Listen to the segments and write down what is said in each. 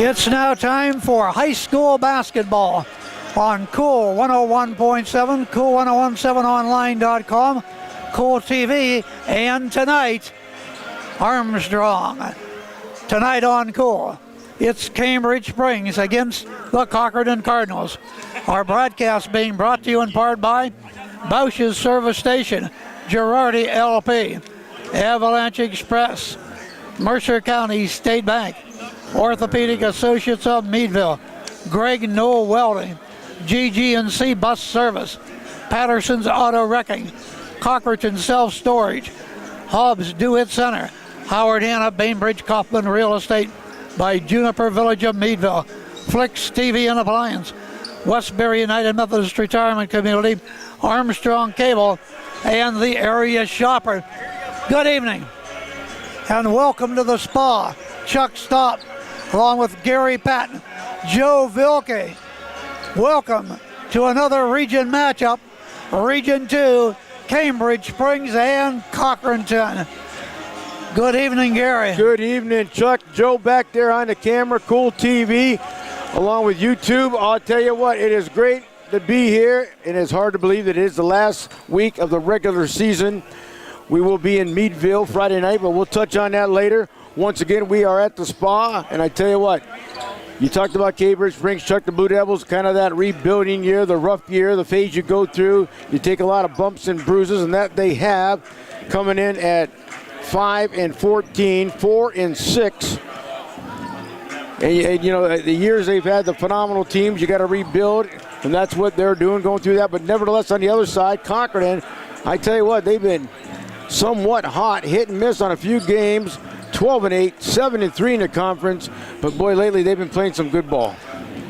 It's now time for high school basketball on Cool 101.7, Cool1017online.com, Cool TV, and tonight, Armstrong. Tonight on Cool, it's Cambridge Springs against the Cochranton Cardinals. Our broadcast being brought to you in part by Bausch's Service Station, Girardi LP, Avalanche Express, Mercer County State Bank, Orthopedic Associates of Meadville, Greg Knoll Welding, GG&C Bus Service, Patterson's Auto Wrecking, Cochranton Self Storage, Hobbs Do-It Center, Howard Hanna Bainbridge Kaufman Real Estate by Juniper Village of Meadville, Flicks TV and Appliance, Westbury United Methodist Retirement Community, Armstrong Cable, and the Area Shopper. Good evening and welcome to the spa. Chuck Stott along with Gary Patton, Joe Vilke. Welcome to another region matchup, Region 2, Cambridge Springs and Cochranton. Good evening, Gary. Good evening, Chuck. Joe back there on the camera, Cool TV, along with YouTube. I'll tell you what, it is great to be here. It is hard to believe that it is the last week of the regular season. We will be in Meadville Friday night, but we'll touch on that later. Once again, we are at the spa, and I tell you what, you talked about Cambridge Springs, Chuck, the Blue Devils, kind of that rebuilding year, the rough year, the phase you go through. You take a lot of bumps and bruises, and that they have, coming in at 5-14, 4-6. And you know, the years they've had, the phenomenal teams, you got to rebuild, and that's what they're doing, going through that. But nevertheless, on the other side, Cochranton, I tell you what, they've been somewhat hot, hit and miss on a few games. 12-8, 7-3 in the conference, but boy, lately they've been playing some good ball.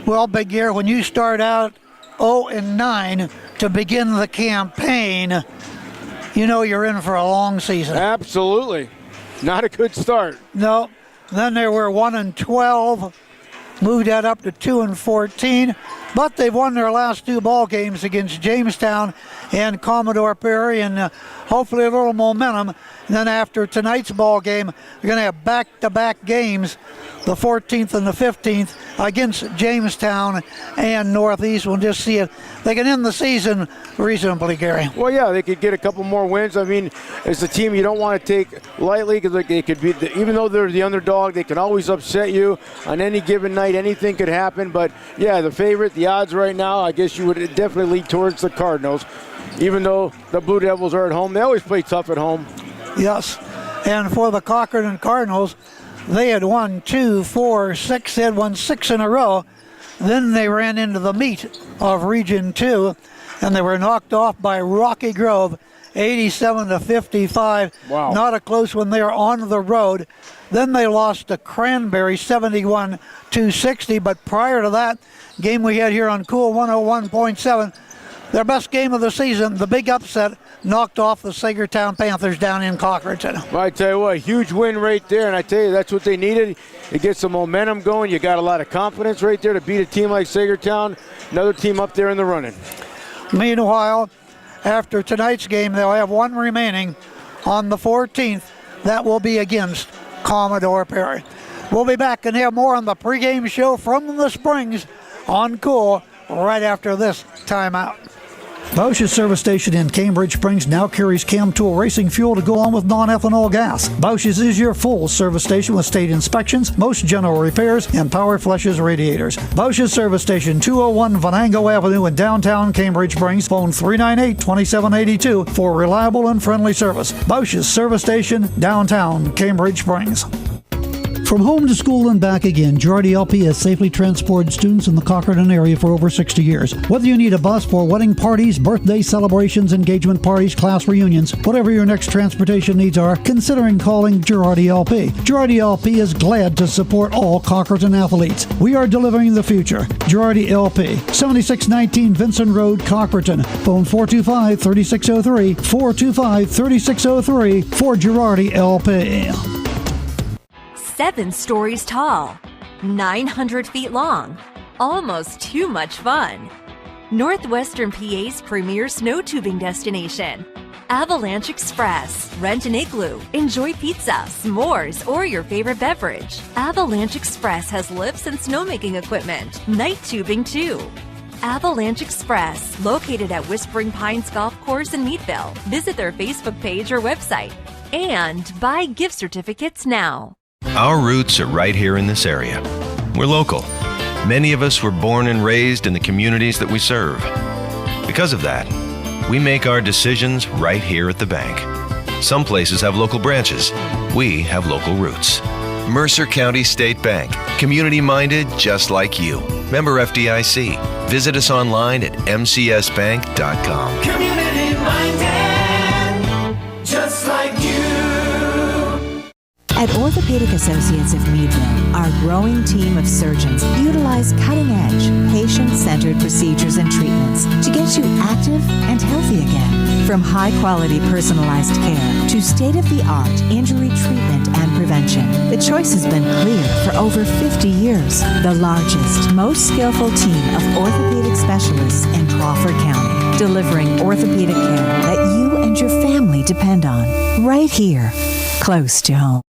Well, Big Gear, when you start out 0-9 to begin the campaign, you know you're in for a long season. Absolutely. Not a good start. No. Then they were 1-12, moved that up to 2-14, but they've won their last two ball games against Jamestown and Commodore Perry, and hopefully a little momentum. And then after tonight's ball game, they're going to have back-to-back games, the 14th and the 15th, against Jamestown and Northeast. We'll just see if they can end the season reasonably, Gary. Well, yeah, they could get a couple more wins. I mean, it's a team you don't want to take lightly because they could be, even though they're the underdog, they can always upset you on any given night. Anything could happen. But, yeah, the favorite, the odds right now, I guess you would definitely lead towards the Cardinals. Even though the Blue Devils are at home, they always play tough at home. Yes, and for the Cochranton Cardinals, they had won 2, 4, 6. They had won 6 in a row. Then they ran into the meat of Region 2, and they were knocked off by Rocky Grove, 87-55. Wow. Not a close one there on the road. Then they lost to Cranberry, 71-60. But prior to that game we had here on Cool 101.7, their best game of the season, the big upset, knocked off the Sagertown Panthers down in Cochranton. Well, I tell you what, a huge win right there, and I tell you, that's what they needed. It gets some momentum going. You got a lot of confidence right there to beat a team like Sagertown, another team up there in the running. Meanwhile, after tonight's game, they'll have one remaining on the 14th. That will be against Commodore Perry. We'll be back and have more on the pregame show from the Springs on Cool right after this timeout. Bausch's Service Station in Cambridge Springs now carries Chem Tool racing fuel to go on with non-ethanol gas. Bausch's is your full service station with state inspections, most general repairs, and power flushes radiators. Bausch's Service Station, 201 Venango Avenue in downtown Cambridge Springs. Phone 398-2782 for reliable and friendly service. Bausch's Service Station, downtown Cambridge Springs. From home to school and back again, Girardi LP has safely transported students in the Cochranton area for over 60 years. Whether you need a bus for wedding parties, birthday celebrations, engagement parties, class reunions, whatever your next transportation needs are, considering calling Girardi LP. Girardi LP is glad to support all Cochranton athletes. We are delivering the future. Girardi LP, 7619 Vincent Road, Cochranton. Phone 425-3603, 425-3603 for Girardi LP. 7 stories tall, 900 feet long, almost too much fun. Northwestern PA's premier snow tubing destination. Avalanche Express. Rent an igloo, enjoy pizza, s'mores, or your favorite beverage. Avalanche Express has lifts and snowmaking equipment, night tubing too. Avalanche Express, located at Whispering Pines Golf Course in Meadville. Visit their Facebook page or website. And buy gift certificates now. Our roots are right here in this area. We're local. Many of us were born and raised in the communities that we serve. Because of that, we make our decisions right here at the bank. Some places have local branches. We have local roots. Mercer County State Bank. Community-minded just like you. Member FDIC. Visit us online at mcsbank.com. Community-minded just like you. At Orthopedic Associates of Meadville, our growing team of surgeons utilize cutting-edge, patient-centered procedures and treatments to get you active and healthy again. From high-quality personalized care to state-of-the-art injury treatment and prevention, the choice has been clear for over 50 years. The largest, most skillful team of orthopedic specialists in Crawford County, delivering orthopedic care that you and your family depend on, right here, close to home.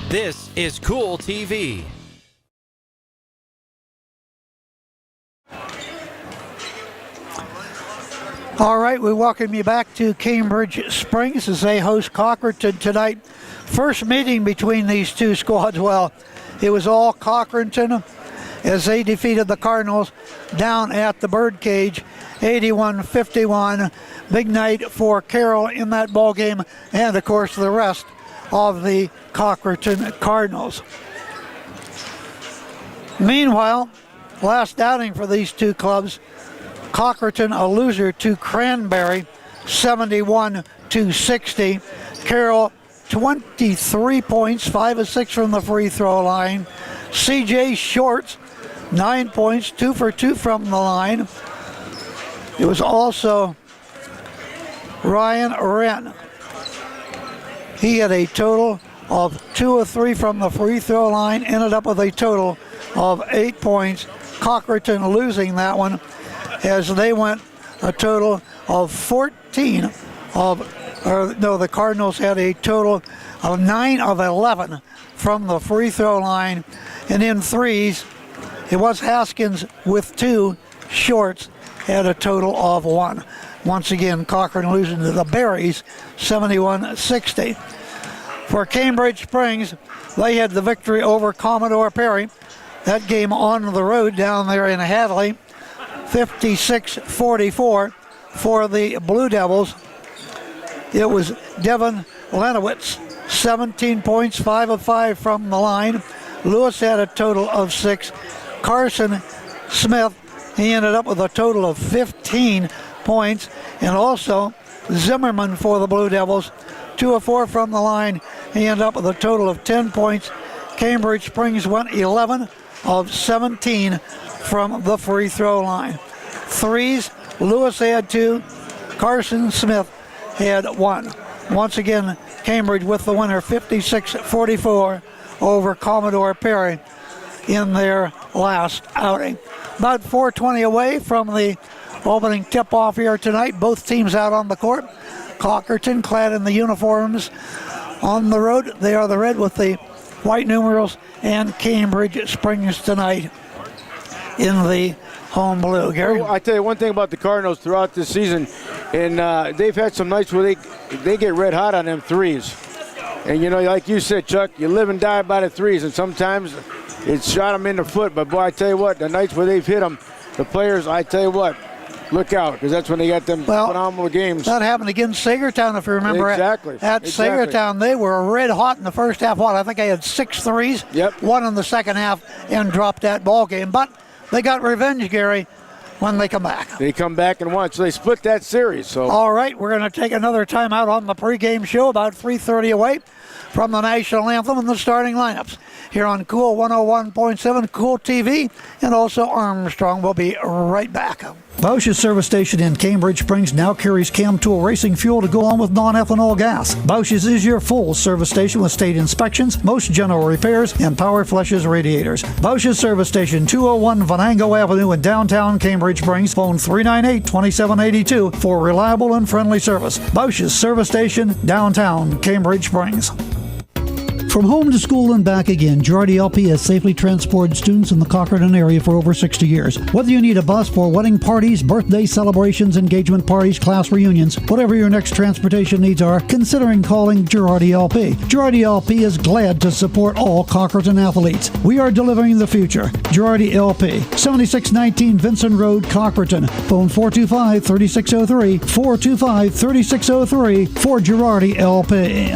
This is Cool TV. All right, we welcome you back to Cambridge Springs as they host Cochranton tonight. First meeting between these two squads. Well, it was all Cochranton as they defeated the Cardinals down at the Birdcage, 81-51. Big night for Carroll in that ball game, and of course the rest of the Cochranton Cardinals. Meanwhile, last outing for these two clubs, Cochranton a loser to Cranberry, 71-60. Carroll 23 points, 5 of 6 from the free throw line. CJ Shorts 9 points, 2 for 2 from the line. It was also Ryan Wren. He had a total of 2 of 3 from the free throw line, ended up with a total of 8 points. Cochranton losing that one as they went a total of 14 the Cardinals had a total of 9 of 11 from the free throw line. And in threes, it was Haskins with 2. Shorts had a total of 1. Once again, Cochranton losing to the Berries, 71-60. For Cambridge Springs, they had the victory over Commodore Perry. That game on the road down there in Hadley, 56-44 for the Blue Devils. It was Devin Lenowitz, 17 points, 5 of 5 from the line. Lewis had a total of 6. Carson Smith, he ended up with a total of 15 points. And also Zimmerman for the Blue Devils, 2 of 4 from the line. He ended up with a total of 10 points. Cambridge Springs went 11 of 17 from the free throw line. Threes, Lewis had 2. Carson Smith had 1. Once again, Cambridge with the winner, 56-44 over Commodore Perry in their last outing. About 4:20 away from the opening tip-off here tonight. Both teams out on the court. Cochranton clad in the uniforms. On the road, they are the red with the white numerals, and Cambridge Springs tonight in the home blue. Gary? Well, I tell you one thing about the Cardinals throughout this season, and they've had some nights where they get red hot on them threes. And, you know, like you said, Chuck, you live and die by the threes, and sometimes it's shot them in the foot. But, boy, I tell you what, the nights where they've hit them, the players, I tell you what, look out, because that's when they got them phenomenal games. That happened against Sagertown, if you remember. Exactly. At Sagertown, they were red hot in the first half. I think they had 6 threes. Yep. 1 in the second half, and dropped that ball game. But they got revenge, Gary, when they come back. They come back and won, so they split that series. So. All right, we're going to take another timeout on the pregame show, about 3:30 away from the national anthem and the starting lineups. Here on Cool 101.7, Cool TV, and also Armstrong. We'll be right back. Bausch's service station in Cambridge Springs now carries Chem Tool racing fuel to go on with non-ethanol gas. Bausch's is your full service station with state inspections, most general repairs, and power flushes radiators. Bausch's service station, 201 Venango Avenue in downtown Cambridge. Cambridge Springs. Phone 398-2782 for reliable and friendly service. Bausch's Service Station, downtown Cambridge Springs. From home to school and back again, Girardi LP has safely transported students in the Cochranton area for over 60 years. Whether you need a bus for wedding parties, birthday celebrations, engagement parties, class reunions, whatever your next transportation needs are, considering calling Girardi LP. Girardi LP is glad to support all Cochranton athletes. We are delivering the future. Girardi LP, 7619 Vincent Road, Cochranton. Phone 425-3603, 425-3603 for Girardi LP.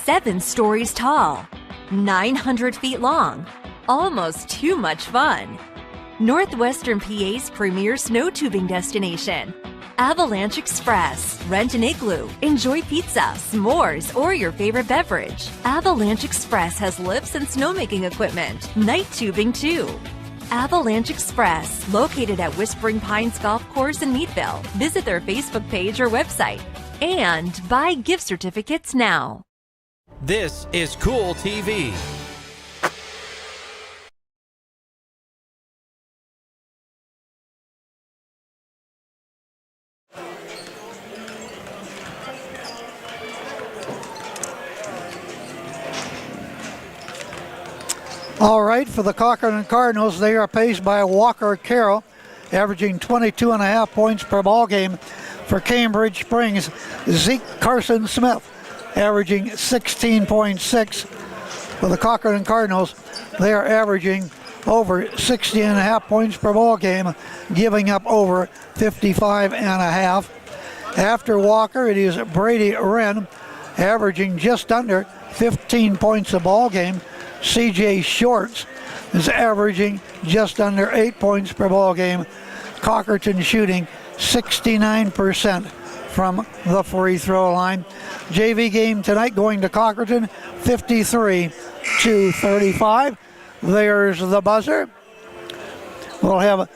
7 stories tall, 900 feet long, almost too much fun. Northwestern PA's premier snow tubing destination. Avalanche Express. Rent an igloo. Enjoy pizza, s'mores, or your favorite beverage. Avalanche Express has lifts and snowmaking equipment. Night tubing too. Avalanche Express, located at Whispering Pines Golf Course in Meadville. Visit their Facebook page or website. And buy gift certificates now. This is Cool TV. All right, for the Cochranton Cardinals, they are paced by Walker Carroll, averaging 22.5 points per ball game. For Cambridge Springs, Zeke Carson Smith, averaging 16.6. For the Cochranton Cardinals, they are averaging over 60.5 points per ball game, giving up over 55.5. After Walker, it is Brady Wren, averaging just under 15 points a ball game. CJ Shorts is averaging just under 8 points per ball game. Cochranton shooting 69% from the free throw line. JV game tonight going to Cochranton, 53-35. There's the buzzer. We'll have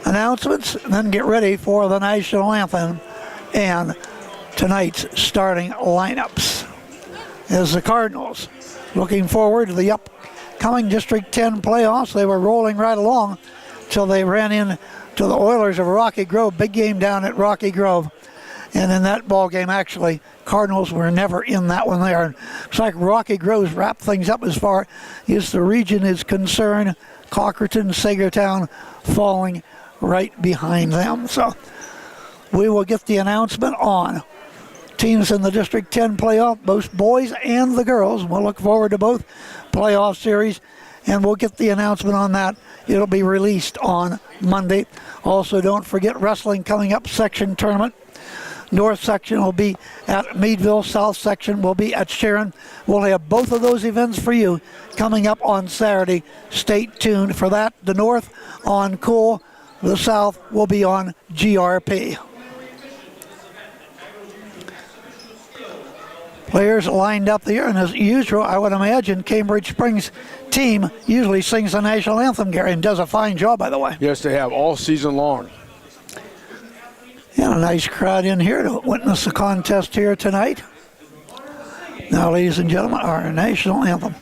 announcements and then get ready for the national anthem and tonight's starting lineups. As the Cardinals looking forward to the upcoming District 10 playoffs, they were rolling right along till they ran in to the Oilers of Rocky Grove. Big game down at Rocky Grove. And in that ball game, actually, Cardinals were never in that one there. It's like Rocky Grove's wrapped things up as far as the region is concerned. Cochranton, Sagertown falling right behind them. So we will get the announcement on teams in the District 10 playoff, both boys and the girls. We'll look forward to both playoff series, and we'll get the announcement on that. It'll be released on Monday. Also, don't forget wrestling coming up, section tournament. North section will be at Meadville. South section will be at Sharon. We'll have both of those events for you coming up on Saturday. Stay tuned for that. The North on Cool. The South will be on GRP. Players lined up there, and as usual, I would imagine Cambridge Springs team usually sings the national anthem, Gary, and does a fine job, by the way. Yes, they have all season long. And a nice crowd in here to witness the contest here tonight. Now, ladies and gentlemen, our national anthem.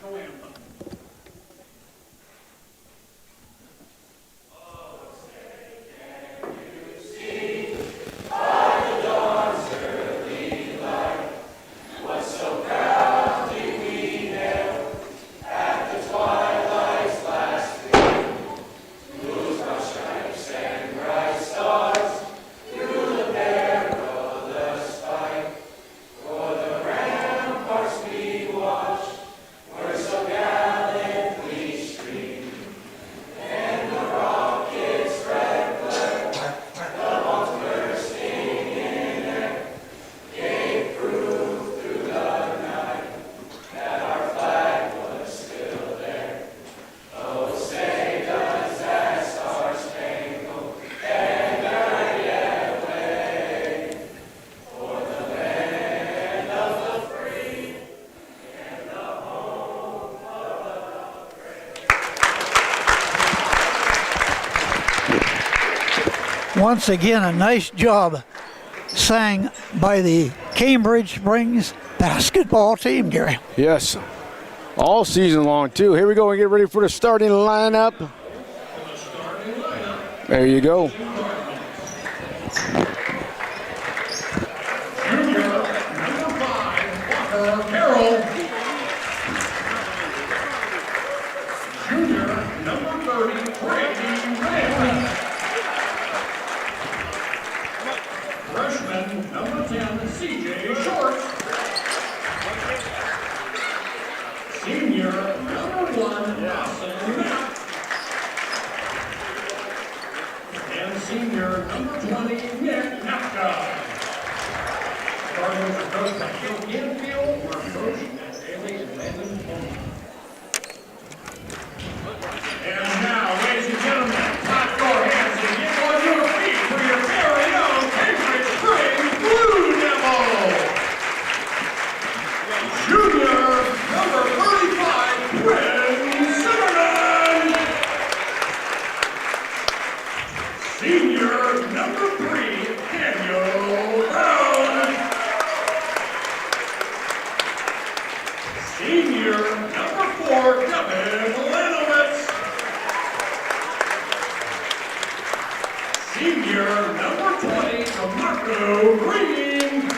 Once again, a nice job sang by the Cambridge Springs basketball team, Gary. Yes, all season long, too. Here we go. We get ready for the starting lineup. There you go. Freshman number 10, CJ Short. Senior number 1, Dawson Matt. And senior number 20, Nick Napka. Starting with the coach by Phil Canfield, our coach at Haley and Landon Bowman. And now, ladies and gentlemen, clap your hands and get on your feet for your very own Cambridge Springs Blue Devil. Junior number 35, Quinn Zimmerman. Senior number 3, Daniel Brown. Senior number 4, Kevin Lanowitz. Senior number 20, DeMarco Green.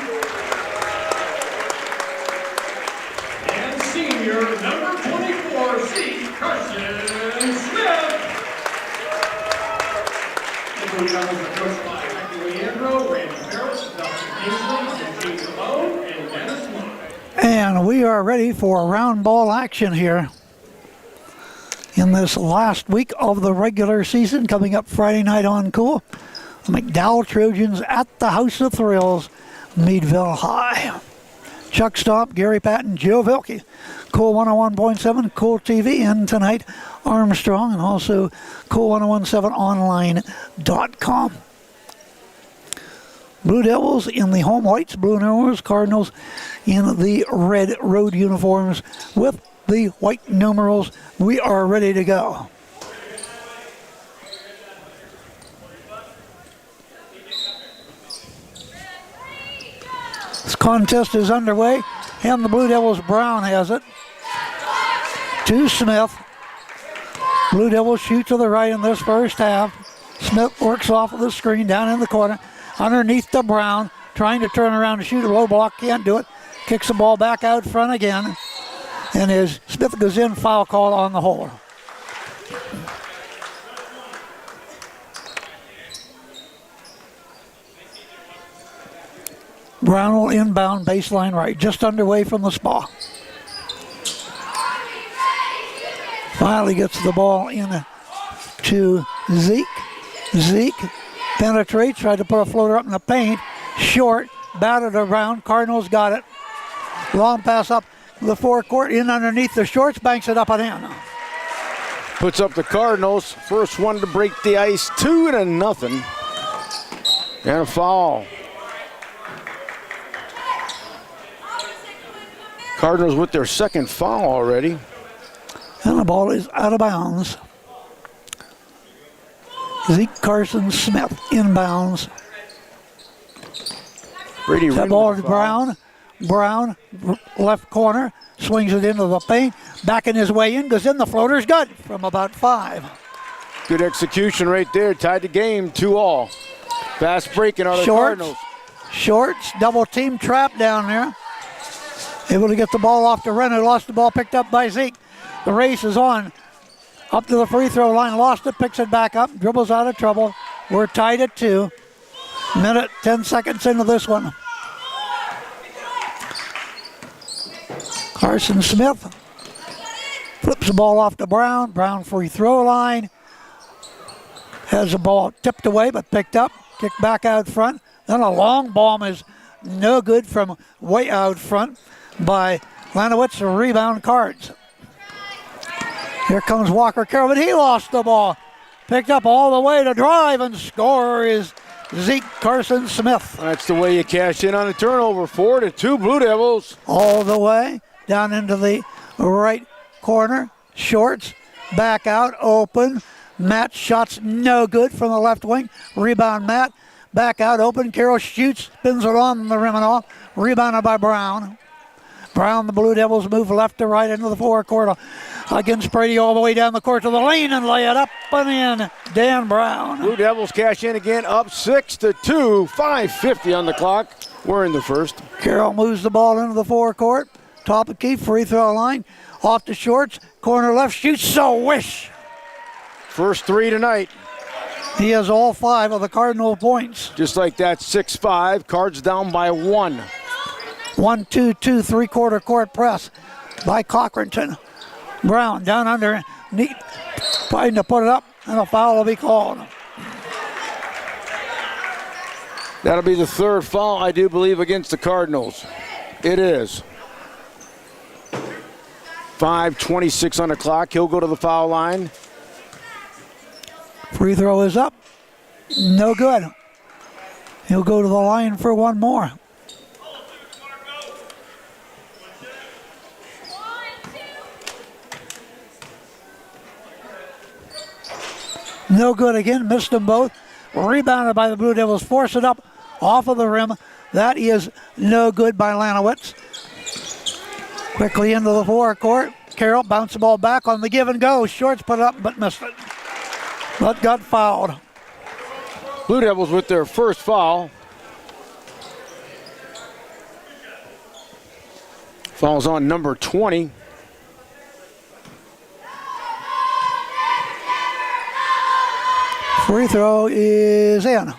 And senior number 24, Zeke Carson Smith. The blue devils are coached by Becky Leandro, Randy Ferris, Dustin Kingsley, Eugene Malone, and Dennis Monk. And we are ready for round ball action here in this last week of the regular season, coming up Friday night on Cool. The McDowell Trojans at the House of Thrills, Meadville High. Chuck Stomp, Gary Patton, Joe Vilke. Cool 101.7, Cool TV, and tonight Armstrong, and also Cool1017online.com. Blue Devils in the home whites, Blue numerals, Cardinals in the red road uniforms with the white numerals. We are ready to go. This contest is underway, and the Blue Devils' Brown has it to Smith. Blue Devils shoot to the right in this first half. Smith works off of the screen down in the corner, underneath to Brown, trying to turn around and shoot a low block, can't do it. Kicks the ball back out front again, and as Smith goes in, foul call on the hole. Brown will inbound baseline right, just underway from the spa. Finally gets the ball in to Zeke. Zeke penetrates, tried to put a floater up in the paint. Short, batted around. Cardinals got it. Long pass up the forecourt, in underneath the Shorts, banks it up and in. Puts up the Cardinals. First one to break the ice, 2-0. And a foul. Cardinals with their second foul already. And the ball is out of bounds. Zeke Carson Smith inbounds. Brady that ball is Brown. Brown, left corner, swings it into the paint. Backing his way in, goes in. The floater's good from about 5. Good execution right there. Tied the game 2-2. Fast breaking are the Cardinals. Shorts, double team trap down there. Able to get the ball off to Renner. Lost the ball, picked up by Zeke. The race is on. Up to the free throw line. Lost it, picks it back up. Dribbles out of trouble. We're tied at 2. Minute, 10 seconds into this one. Carson Smith flips the ball off to Brown. Brown free throw line. Has the ball tipped away but picked up. Kicked back out front. Then a long bomb is no good from way out front by Lanowitz. Rebound Cards. Here comes Walker Carroll, but he lost the ball. Picked up all the way to drive and score is Zeke Carson Smith. That's the way you cash in on a turnover. 4-2 Blue Devils. All the way down into the right corner. Shorts back out, open. Matt shots no good from the left wing. Rebound Matt. Back out, open. Carroll shoots, spins it on the rim and off. Rebounded by Brown. Brown, the Blue Devils move left to right into the forecourt against Brady all the way down the court to the lane and lay it up and in. Dan Brown. Blue Devils cash in again, up 6-2, 5:50 on the clock. We're in the first. Carroll moves the ball into the forecourt. Top of key, free throw line. Off to Shorts, corner left, shoots, so wish. First three tonight. He has all 5 of the Cardinal points. Just like that, 6-5. Cards down by 1. 1-2-2, three-quarter court press by Cochranton. Brown down under, neat, trying to put it up, and a foul will be called. That'll be the third foul, I do believe, against the Cardinals. It is. 5:26 on the clock. He'll go to the foul line. Free throw is up. No good. He'll go to the line for one more. No good again. Missed them both. Rebounded by the Blue Devils. Force it up off of the rim. That is no good by Lanowitz. Quickly into the forecourt. Carroll bounced the ball back on the give and go. Shorts put it up but missed it. But got fouled. Blue Devils with their first foul. Foul's on number 20. Free throw is in.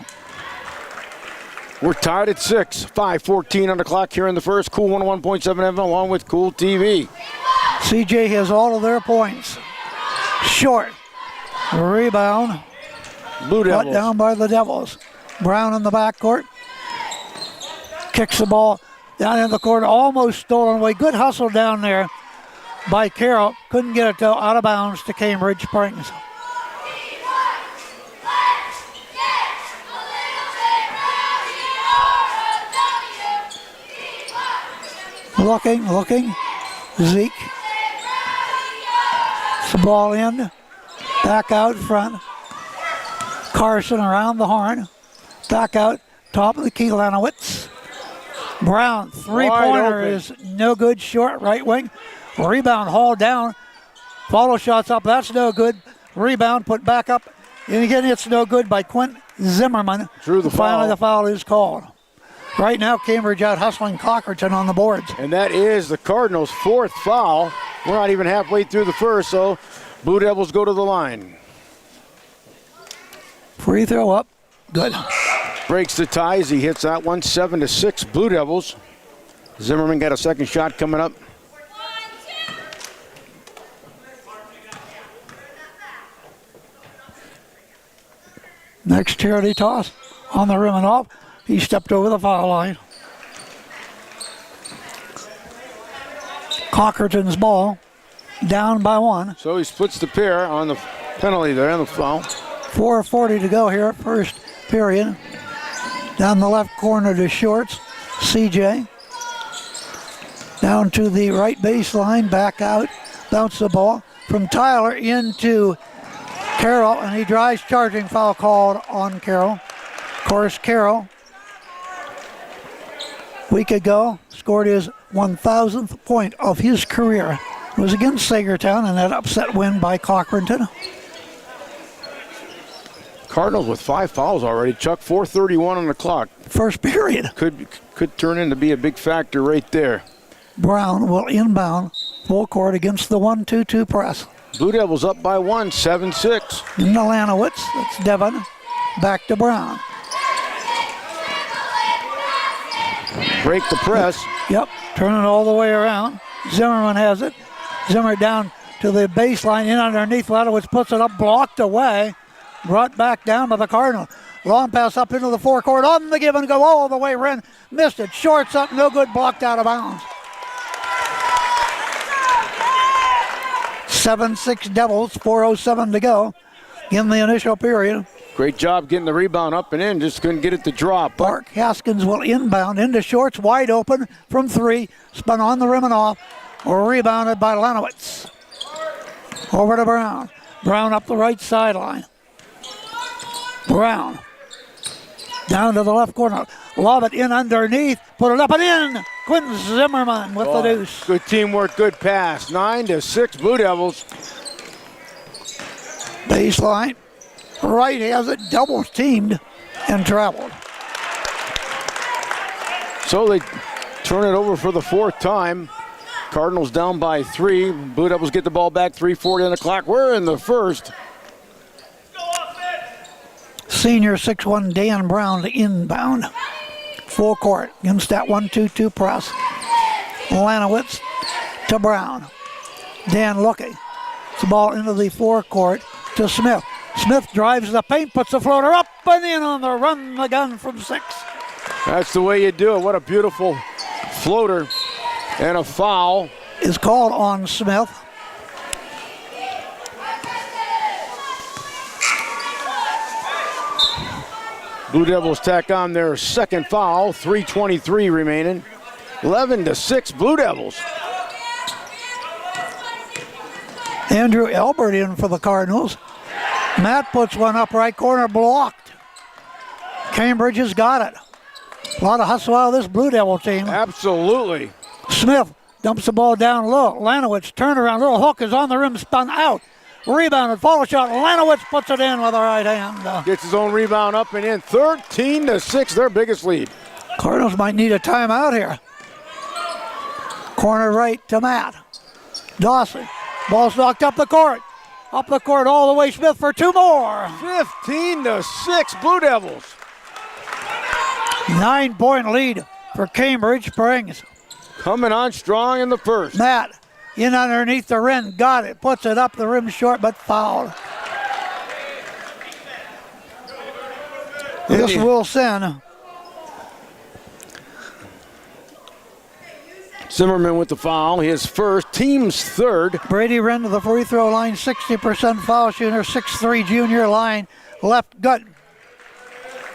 We're tied at 6. 5:14 on the clock here in the first. Cool 101.7 FM along with Cool TV. CJ has all of their points. Short. Rebound. Blue Devils. Brought down by the Devils. Brown in the backcourt. Kicks the ball down in the court. Almost stolen away. Good hustle down there by Carroll. Couldn't get it out of bounds to Cambridge Springs. Looking. Zeke. The ball in. Back out front. Carson around the horn. Back out. Top of the key, Lanowitz. Brown, three-pointer is no good. Short right wing. Rebound hauled down. Follow shots up. That's no good. Rebound put back up. And again, it's no good by Quint Zimmerman. Drew the foul. Finally, the foul is called. Right now, Cambridge out hustling Cochranton on the boards. And that is the Cardinals' fourth foul. We're not even halfway through the first, so Blue Devils go to the line. Free throw up. Good. Breaks the ties. He hits that one. 7-6 Blue Devils. Zimmerman got a second shot coming up. Next charity toss on the rim and off. He stepped over the foul line. Cochranton's ball down by 1. So he splits the pair on the penalty there on the foul. 4:40 to go here, first period. Down the left corner to Shorts. CJ. Down to the right baseline, back out. Bounce the ball from Tyler into Carroll, and he drives charging. Foul called on Carroll. Of course, Carroll, week ago, scored his 1,000th point of his career. It was against Sagertown in that upset win by Cochranton. Cardinals with 5 fouls already. Chuck, 4:31 on the clock. First period. Could turn into be a big factor right there. Brown will inbound full court against the 1-2-2 press. Blue Devils up by 1, 7-6. In the Lanowitz, that's Devon. Back to Brown. Break the press. Yep, turn it all the way around. Zimmerman has it. Zimmer down to the baseline, in underneath. Lanowitz puts it up, blocked away. Brought back down by the Cardinal. Long pass up into the forecourt on the give and go all the way. Wren missed it. Shorts up, no good, blocked out of bounds. 7-6 Devils, 4:07 to go in the initial period. Great job getting the rebound up and in, just couldn't get it to drop. Mark Haskins will inbound into Shorts, wide open from 3, spun on the rim and off, rebounded by Lanowitz. Over to Brown. Brown up the right sideline. Brown down to the left corner. Lob it in underneath. Put it up and in. Quentin Zimmerman with the deuce. Good teamwork, good pass. 9-6 Blue Devils. Baseline. Wright has it double teamed and traveled. So they turn it over for the fourth time. Cardinals down by 3. Blue Devils get the ball back. 3:40 on the clock. We're in the first. Senior 6'1" Dan Brown to inbound. Full court against that 1-2-2 press. Lanowitz to Brown. Dan looking. The ball into the forecourt to Smith. Smith drives the paint, puts the floater up and in on the run, the gun from 6. That's the way you do it. What a beautiful floater. And a foul is called on Smith. Blue Devils tack on their second foul. 3:23 remaining. 11-6 Blue Devils. Andrew Elbert in for the Cardinals. Matt puts one up right corner, blocked. Cambridge has got it. A lot of hustle out of this Blue Devil team. Absolutely. Smith dumps the ball down low. Lanowitz turnaround, little hook is on the rim, spun out. Rebounded, follow shot. Lanowitz puts it in with the right hand. Gets his own rebound up and in. 13-6, their biggest lead. Cardinals might need a timeout here. Corner right to Matt. Dawson. Ball's knocked up the court. Up the court all the way. Smith for 2 more. 15-6 Blue Devils. 9-point lead for Cambridge Springs. Coming on strong in the first. Matt in underneath the rim. Got it. Puts it up the rim short but fouled. This will send. Zimmerman with the foul, his first, team's third. Brady Wren to the free throw line, 60% foul shooter, 6'3" junior line, left gut.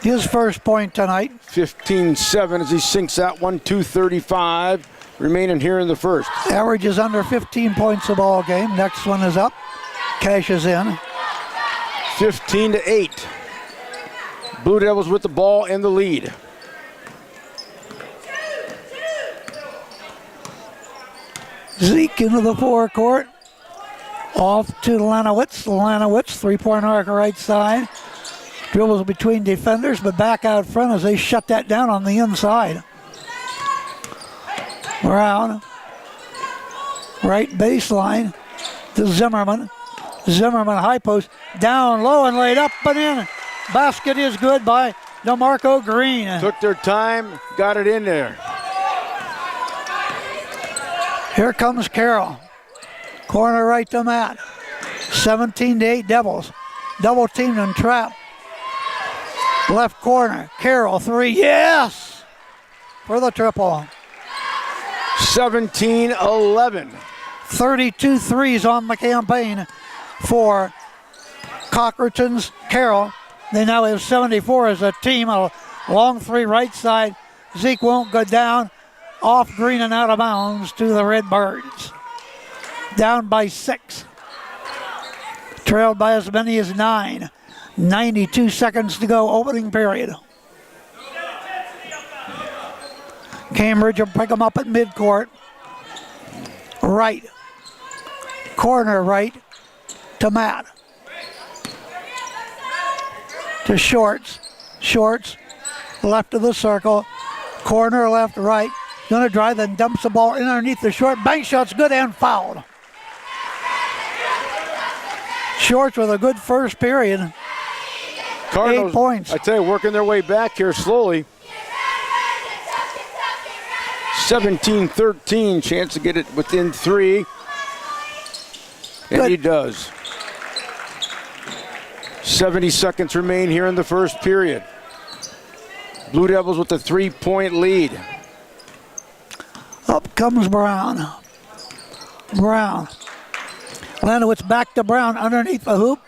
His first point tonight. 15-7 as he sinks that one, 2:35 remaining here in the first. Average is under 15 points a ball game. Next one is up. Cashes in. 15-8. Blue Devils with the ball and the lead. Zeke into the forecourt. Off to Lanowitz. Lanowitz, three-point arc right side. Dribbles between defenders, but back out front as they shut that down on the inside. Brown. Right baseline to Zimmerman. Zimmerman high post. Down low and laid up and in. Basket is good by DeMarco Green. Took their time, got it in there. Here comes Carroll. Corner right to Matt. 17-8 Devils. Double teamed and trapped. Left corner. Carroll, 3. Yes! For the triple. 17-11. 32 threes on the campaign for Cochranton's Carroll. They now have 74 as a team. A long 3 right side. Zeke won't go down. Off Green and out of bounds to the Redbirds. Down by 6. Trailed by as many as 9. 92 seconds to go, opening period. Cambridge will pick them up at midcourt. Right. Corner right to Matt. To Shorts. Shorts left of the circle. Corner left, right. Gonna drive, then dumps the ball in underneath the short. Bank shot's good and fouled. Shorts with a good first period. Cardinals, 8 points. I tell you, working their way back here slowly. 17-13, chance to get it within 3. And Good. he does. 70 seconds remain here in the first period. Blue Devils with the 3-point lead. Up comes Brown. Brown. Lanowitz back to Brown underneath the hoop.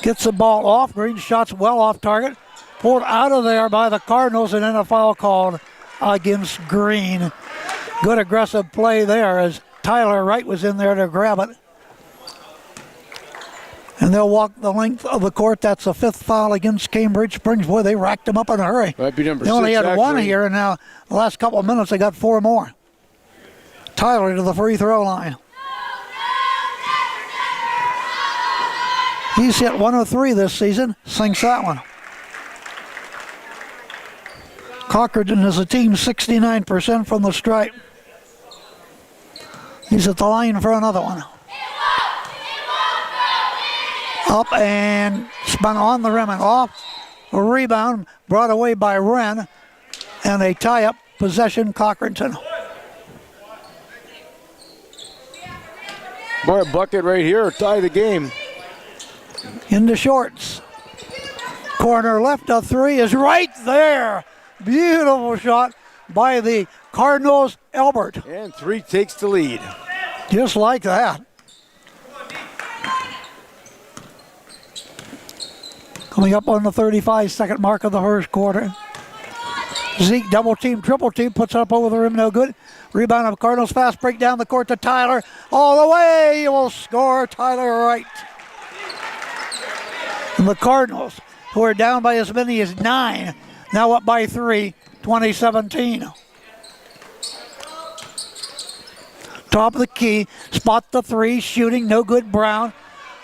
Gets the ball off. Green shot's well off target. Pulled out of there by the Cardinals and then a foul called against Green. Good aggressive play there as Tyler Wright was in there to grab it. And they'll walk the length of the court. That's the 5th foul against Cambridge Springs. Boy, they racked them up in a hurry. Might be number they only 6, had one actually. here, and now the last couple of minutes they got 4 more. Tyler to the free throw line. He's hit 103 this season. Sinks that one. Cochranton is a team 69% from the stripe. He's at the line for another one. Up and spun on the rim and off. A rebound brought away by Wren. And a tie-up possession, Cochranton. Boy, a bucket right here, tie the game. Into Shorts. Corner left, a 3 is right there. Beautiful shot by the Cardinals, Albert. And 3 takes the lead. Just like that. Coming up on the 35-second mark of the first quarter. Zeke double team, triple team, puts up over the rim, no good. Rebound of Cardinals, fast break down the court to Tyler. All the way, he will score, Tyler Wright. And the Cardinals, who are down by as many as 9, now up by 3, 2017. Top of the key, spot the 3, shooting, no good, Brown.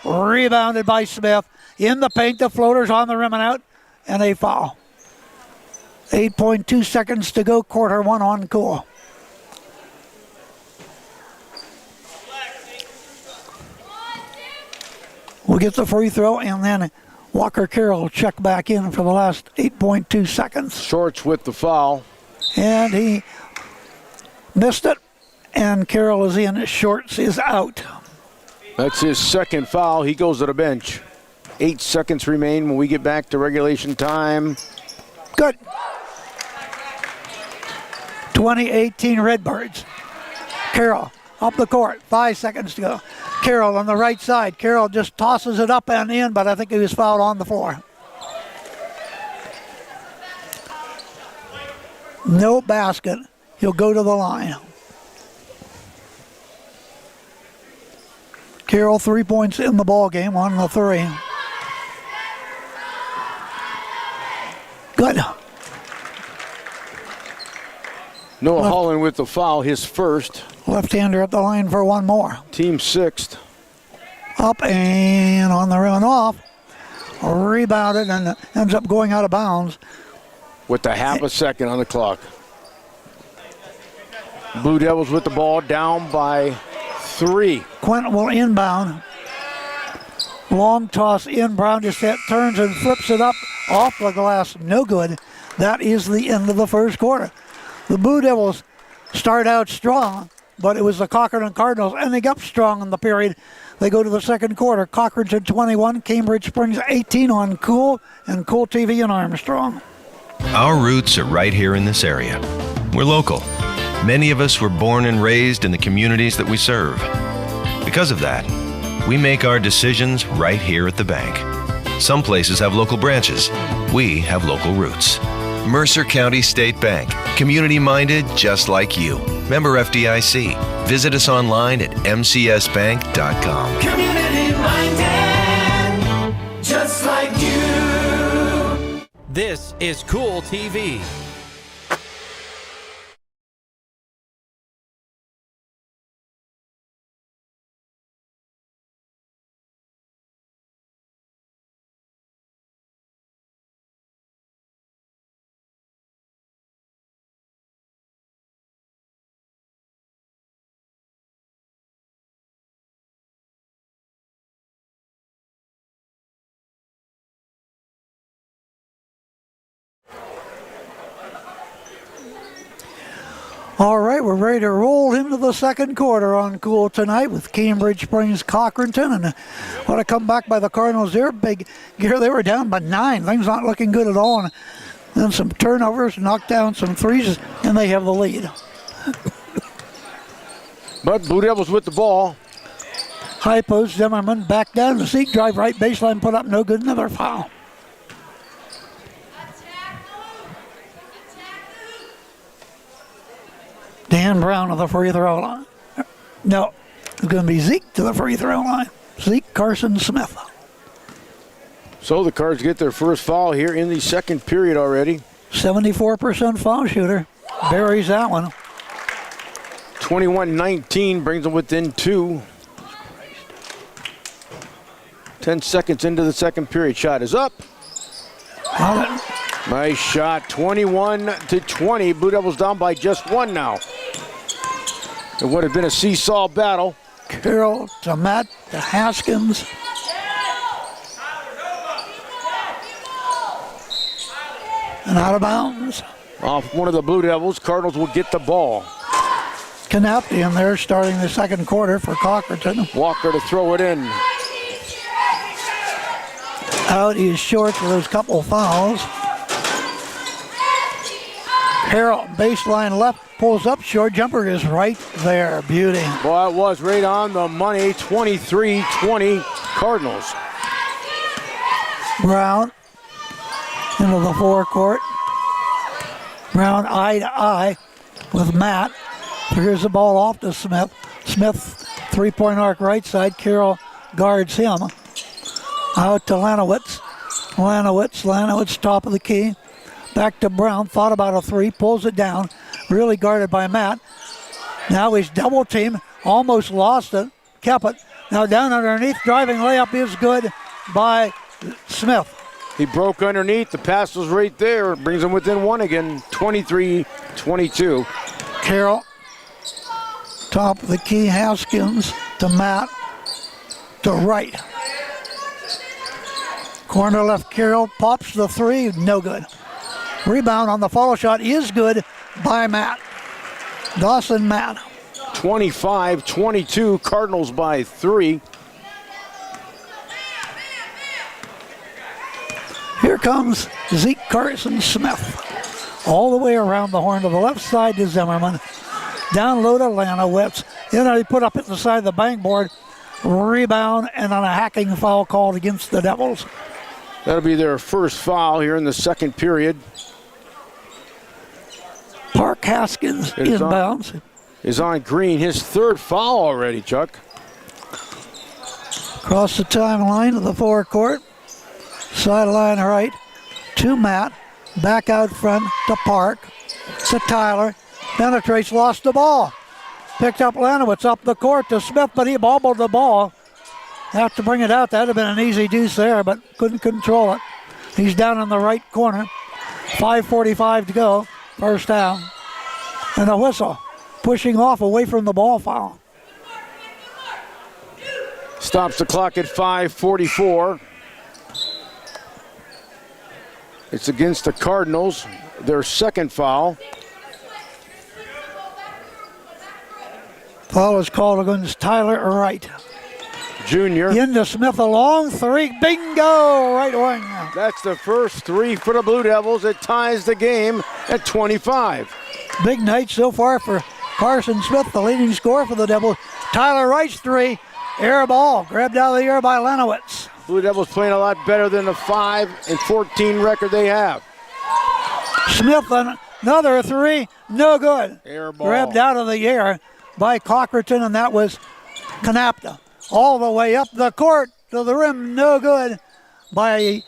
Rebounded by Smith. In the paint, the floater's on the rim and out, and a foul. 8.2 seconds to go, quarter 1 on cool. We'll get the free throw, and then Walker Carroll will check back in for the last 8.2 seconds. Shorts with the foul. And he missed it, and Carroll is in. Shorts is out. That's his second foul. He goes to the bench. 8 seconds remain when we get back to regulation time. Good. 2018 Redbirds. Carroll up the court. 5 seconds to go. Carroll on the right side. Carroll just tosses it up and in, but I think he was fouled on the floor. No basket. He'll go to the line. Carroll 3 points in the ball game on the 3. Good. Noah Holland with the foul, his first. Left-hander at the line for 1 more. Team 6th. Up and on the rim and off. Rebounded and ends up going out of bounds. With a half a second on the clock. Blue Devils with the ball down by 3. Quentin will inbound. Long toss in. Brown just turns and flips it up off the glass. No good. That is the end of the first quarter. The Blue Devils start out strong, but it was the Cochranton Cardinals, and they got strong in the period. They go to the second quarter. Cochranton 21, Cambridge Springs 18 on Cool, and Cool TV in Armstrong. Our roots are right here in this area. We're local. Many of us were born and raised in the communities that we serve. Because of that, we make our decisions right here at the bank. Some places have local branches. We have local roots. Mercer County State Bank. Community-minded just like you. Member FDIC. Visit us online at mcsbank.com. Community-minded, just like you. This is Cool TV. All right, we're ready to roll into the second quarter on Cool tonight with Cambridge Springs Cochranton. And what a comeback by the Cardinals there. Big gear, they were down by 9. Things not looking good at all. And then some turnovers, knocked down some threes, and they have the lead. But Blue Devils with the ball. High post, Zimmerman back down the seat, drive right baseline, put up no good, another foul. Dan Brown to the free throw line. No, it's going to be Zeke to the free throw line. Zeke Carson Smith. So the Cards get their first foul here in the second period already. 74% foul shooter. Buries that one. 21-19 brings them within 2. 10 seconds into the second period. Shot is up. Nice shot. 21-20. Blue Devils down by just 1 now. It would have been a seesaw battle. Carroll to Matt to Haskins. And out of bounds. Off one of the Blue Devils. Cardinals will get the ball. Canapti in there starting the second quarter for Cochranton. Walker to throw it in. Out is Short for those couple fouls. Carroll, baseline left, pulls up short. Jumper is right there. Beauty. Boy, it was right on the money. 23-20 Cardinals. Brown into the forecourt. Brown eye to eye with Matt. Here's the ball off to Smith. Smith, three-point arc right side. Carroll guards him. Out to Lanowitz. Lanowitz, top of the key. Back to Brown, thought about a three, pulls it down. Really guarded by Matt. Now he's double teamed, almost lost it, kept it. Now down underneath, driving layup is good by Smith. He broke underneath, the pass was right there. Brings him within 1 again, 23-22. Carroll, top of the key, Haskins to Matt, to right. Corner left, Carroll pops the three, no good. Rebound on the follow shot is good by Matt. Dawson Matt. 25-22, Cardinals by 3. Here comes Zeke Carson Smith. All the way around the horn to the left side to Zimmerman. Down low to Lanowitz. Then he put up at the side of the bankboard. Rebound and on a hacking foul called against the Devils. That'll be their first foul here in the second period. Park Haskins inbounds. Is on green. His third foul already, Chuck. Across the timeline of the forecourt. Sideline right to Matt. Back out front to Park. To Tyler. Penetrates, lost the ball. Picked up Lanowitz up the court to Smith, but he bobbled the ball. Have to bring it out. That'd have been an easy deuce there, but couldn't control it. He's down in the right corner. 5:45 to go, first down. And a whistle. Pushing off away from the ball foul. Stops the clock at 5:44. It's against the Cardinals, their second foul. Foul is called against Tyler Wright. Junior. Into Smith, a long three. Bingo! Right wing. That's the first three for the Blue Devils. It ties the game at 25. Big night so far for Carson Smith, the leading scorer for the Devils. Tyler Wright's three. Air ball. Grabbed out of the air by Lanowitz. Blue Devils playing a lot better than the 5-14 record they have. Smith, another three. No good. Air ball. Grabbed out of the air by Cochranton, and that was Canapta. All the way up the court to the rim, no good by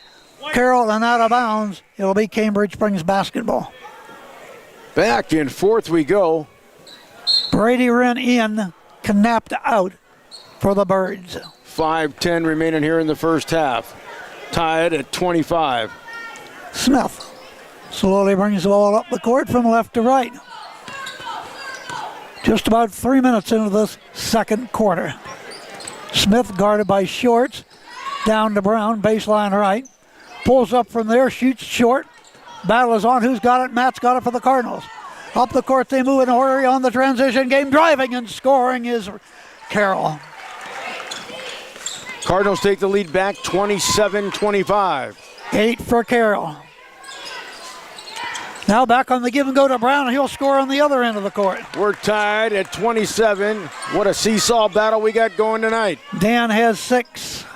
Carroll and out of bounds. It'll be Cambridge Springs basketball. Back in fourth we go. Brady Wren in, Canapta out for the Birds. 5:10 remaining here in the first half. Tied at 25. Smith slowly brings the ball up the court from left to right. Just about 3 minutes into this second quarter. Smith guarded by Shorts. Down to Brown, baseline right. Pulls up from there, shoots short. Battle is on. Who's got it? Matt's got it for the Cardinals. Up the court, they move in a hurry on the transition game. Driving and scoring is Carroll. Cardinals take the lead back 27-25. 8 for Carroll. Now back on the give and go to Brown, and he'll score on the other end of the court. We're tied at 27. What a seesaw battle we got going tonight. Dan has 6.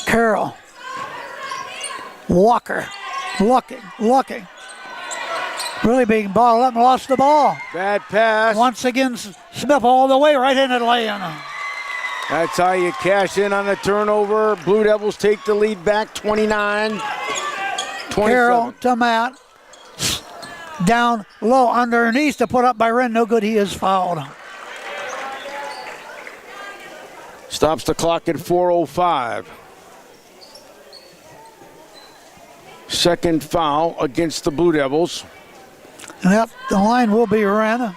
Carroll. Walker. Looking. Really being bottled up and lost the ball. Bad pass. Once again, Smith all the way, right-handed lay-in. That's how you cash in on the turnover. Blue Devils take the lead back 29-27. Carroll to Matt. Down low underneath to put up by Wren. No good. He is fouled. Stops the clock at 4:05. Second foul against the Blue Devils. Yep, the line will be Wren.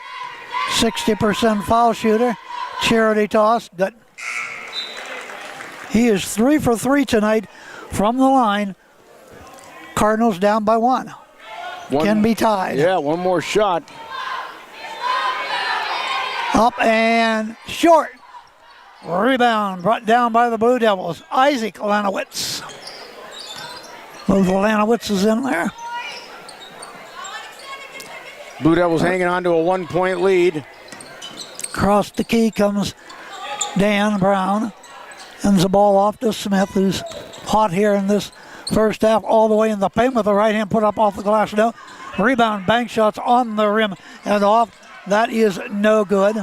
60% foul shooter. Charity toss. Good. He is 3 for 3 tonight from the line. Cardinals down by 1. Can be tied. Yeah, one more shot. Up and short. Rebound brought down by the Blue Devils. Isaac Lanowitz. Both the Lanowitzes in there. Blue Devils hanging on to a 1-point lead. Across the key comes Dan Brown. Ends the ball off to Smith, who's hot here in this first half, all the way in the paint with the right hand put up off the glass. No. Rebound, bank shots on the rim and off. That is no good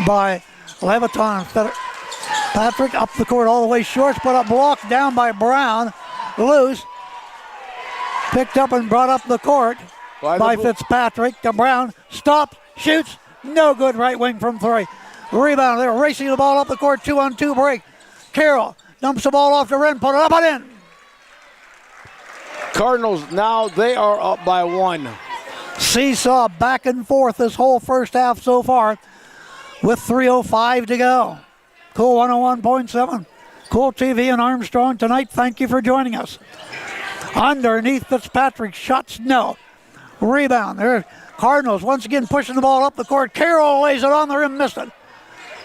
by Leviton. Patrick up the court all the way short, put up, blocked down by Brown. Loose. Picked up and brought up the court by Fitzpatrick to Brown. Stopped, shoots, no good. Right wing from 3. Rebound, they're racing the ball up the court, 2-on-2 break. Carroll dumps the ball off to Wren, put it up and in. Cardinals now, they are up by 1. Seesaw back and forth this whole first half so far with 3:05 to go. Cool 101.7. Cool TV and Armstrong tonight. Thank you for joining us. Underneath Fitzpatrick, shots no. Rebound. There, Cardinals once again pushing the ball up the court. Carroll lays it on the rim, missed it.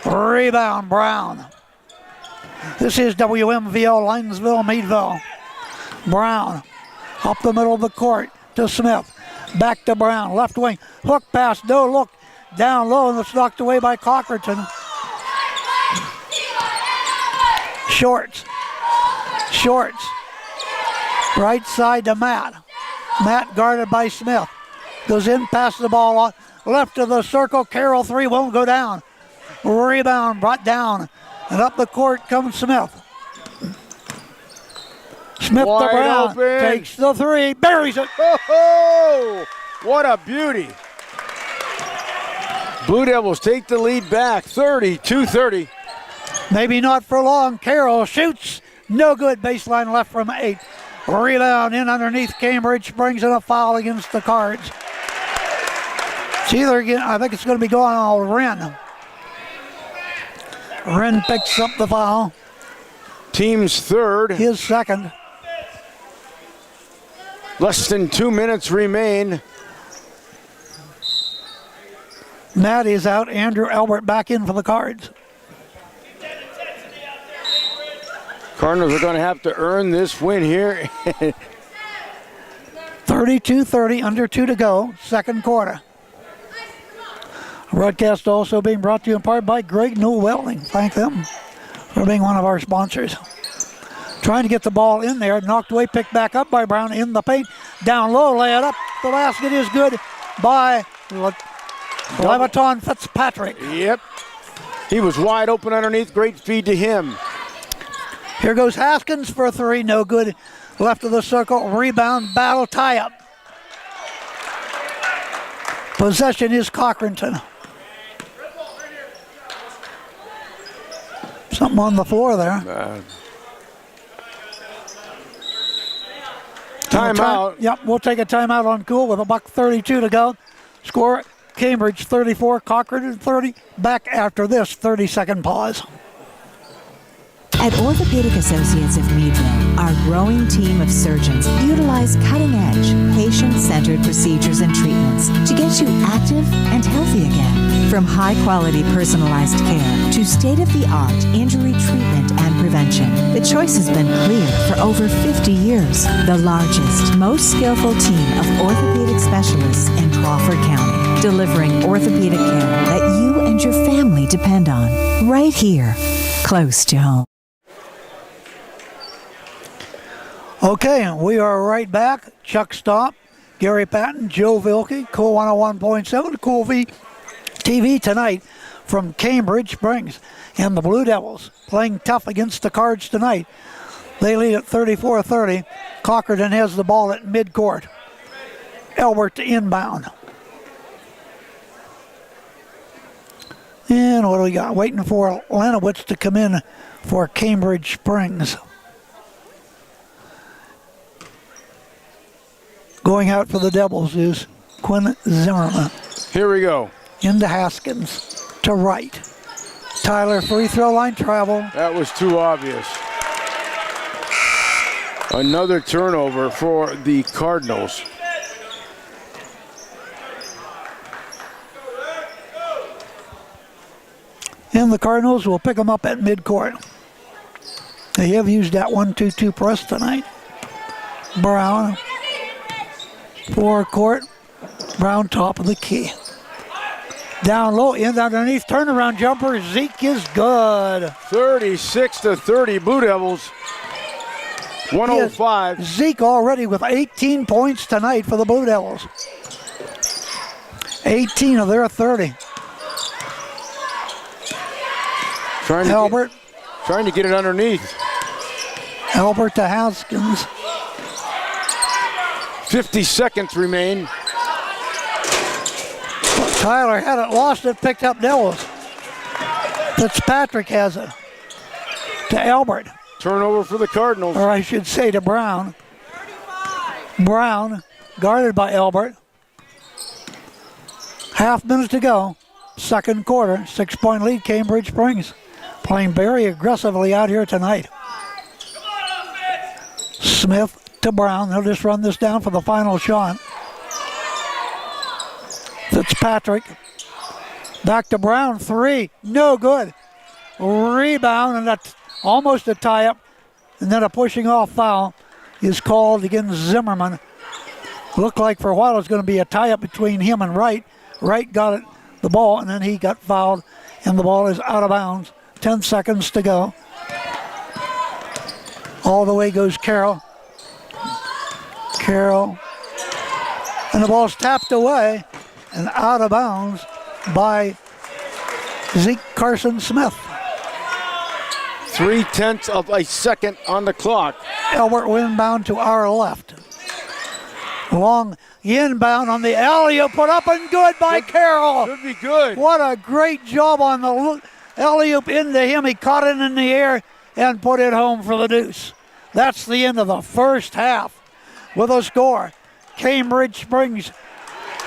Rebound, Brown. This is WMVL, Linesville, Meadville. Brown up the middle of the court to Smith. Back to Brown, left wing. Hook pass, no look. Down low, and it's knocked away by Cochranton. Shorts. Right side to Matt. Matt guarded by Smith. Goes in, passes the ball on. Left of the circle, Carroll 3 won't go down. Rebound brought down. And up the court comes Smith. Smith to Brown. Open. Takes the 3, buries it. Oh, what a beauty. Blue Devils take the lead back, 32-30. Maybe not for long. Carroll shoots. No good. Baseline left from 8. Rebound in underneath Cambridge. Brings in a foul against the Cards. It's either again, I think it's going to be going on Wren. Wren picks up the foul. Team's third. His second. Less than 2 minutes remain. Matt is out. Andrew Albert back in for the Cards. Cardinals are going to have to earn this win here. 32-30, under 2 to go, second quarter. Broadcast also being brought to you in part by Greg Newell Welding. Thank them for being one of our sponsors. Trying to get the ball in there, knocked away, picked back up by Brown in the paint. Down low, lay it up. The basket is good by Leviton Fitzpatrick. Yep. He was wide open underneath. Great feed to him. Here goes Haskins for 3, no good. Left of the circle, rebound, battle, tie-up. Possession is Cochranton. Something on the floor there. Timeout. Yep, we'll take a timeout on Cool with $1:32 to go. Score, Cambridge 34, Cochranton 30. Back after this 30-second pause. At Orthopedic Associates of Meadville, our growing team of surgeons utilize cutting-edge, patient-centered procedures and treatments to get you active and healthy again. From high-quality personalized care to state-of-the-art injury treatment and prevention, the choice has been clear for over 50 years. The largest, most skillful team of orthopedic specialists in Crawford County, delivering orthopedic care that you and your family depend on, right here, close to home. Okay, we are right back. Chuck Stomp, Gary Patton, Joe Vilke, Cool 101.7, Cool TV tonight from Cambridge Springs. And the Blue Devils playing tough against the Cards tonight. They lead at 34-30. Cochranton has the ball at midcourt. Elbert to inbound. And what do we got? Waiting for Lenowitz to come in for Cambridge Springs. Going out for the Devils is Quinn Zimmerman. Here we go. Into Haskins to right. Tyler, free throw line travel. That was too obvious. Another turnover for the Cardinals. And the Cardinals will pick them up at midcourt. They have used that 1-2-2 press tonight. Brown, forecourt. Brown top of the key. Down low, in underneath, turnaround jumper. Zeke is good. 36-30, Blue Devils. 105. Zeke already with 18 points tonight for the Blue Devils. 18 of their 30. Trying to get it underneath. Albert to Haskins. 50 seconds remain. Tyler had it, lost it, picked up Devils. Fitzpatrick has it. To Albert. Turnover for the Cardinals. Or I should say to Brown. Brown, guarded by Albert. Half minute to go. Second quarter, 6-point lead, Cambridge Springs. Playing very aggressively out here tonight. Smith to Brown. They'll just run this down for the final shot. Fitzpatrick. Back to Brown. Three. No good. Rebound and almost a tie-up. And then a pushing off foul is called against Zimmerman. Looked like for a while it was going to be a tie-up between him and Wright. Wright got the ball and then he got fouled. And the ball is out of bounds. 10 seconds to go. All the way goes Carroll. Carroll. And the ball's tapped away and out of bounds by Zeke Carson Smith. 0.3 of a second on the clock. Albert inbound to our left. Long inbound on the alley-oop, put up and good by Carroll. Should be good. What a great job on the alley-oop into him. He caught it in the air and put it home for the deuce. That's the end of the first half with a score. Cambridge Springs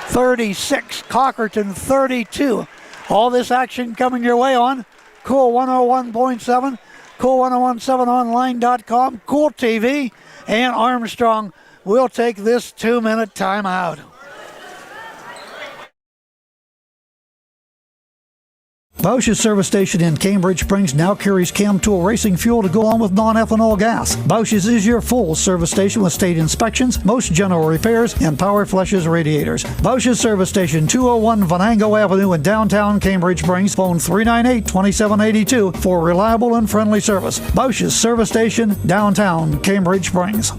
36, Cochranton 32. All this action coming your way on Cool 101.7, Cool1017online.com, Cool TV, and Armstrong. We'll take this 2-minute timeout. Bosch's service station in Cambridge Springs now carries Chem Tool racing fuel to go on with non-ethanol gas. Bosch's is your full service station with state inspections, most general repairs, and power flushes radiators. Bosch's service station, 201 Venango Avenue in downtown Cambridge Springs. Phone 398-2782 for reliable and friendly service. Bosch's service station, downtown Cambridge Springs.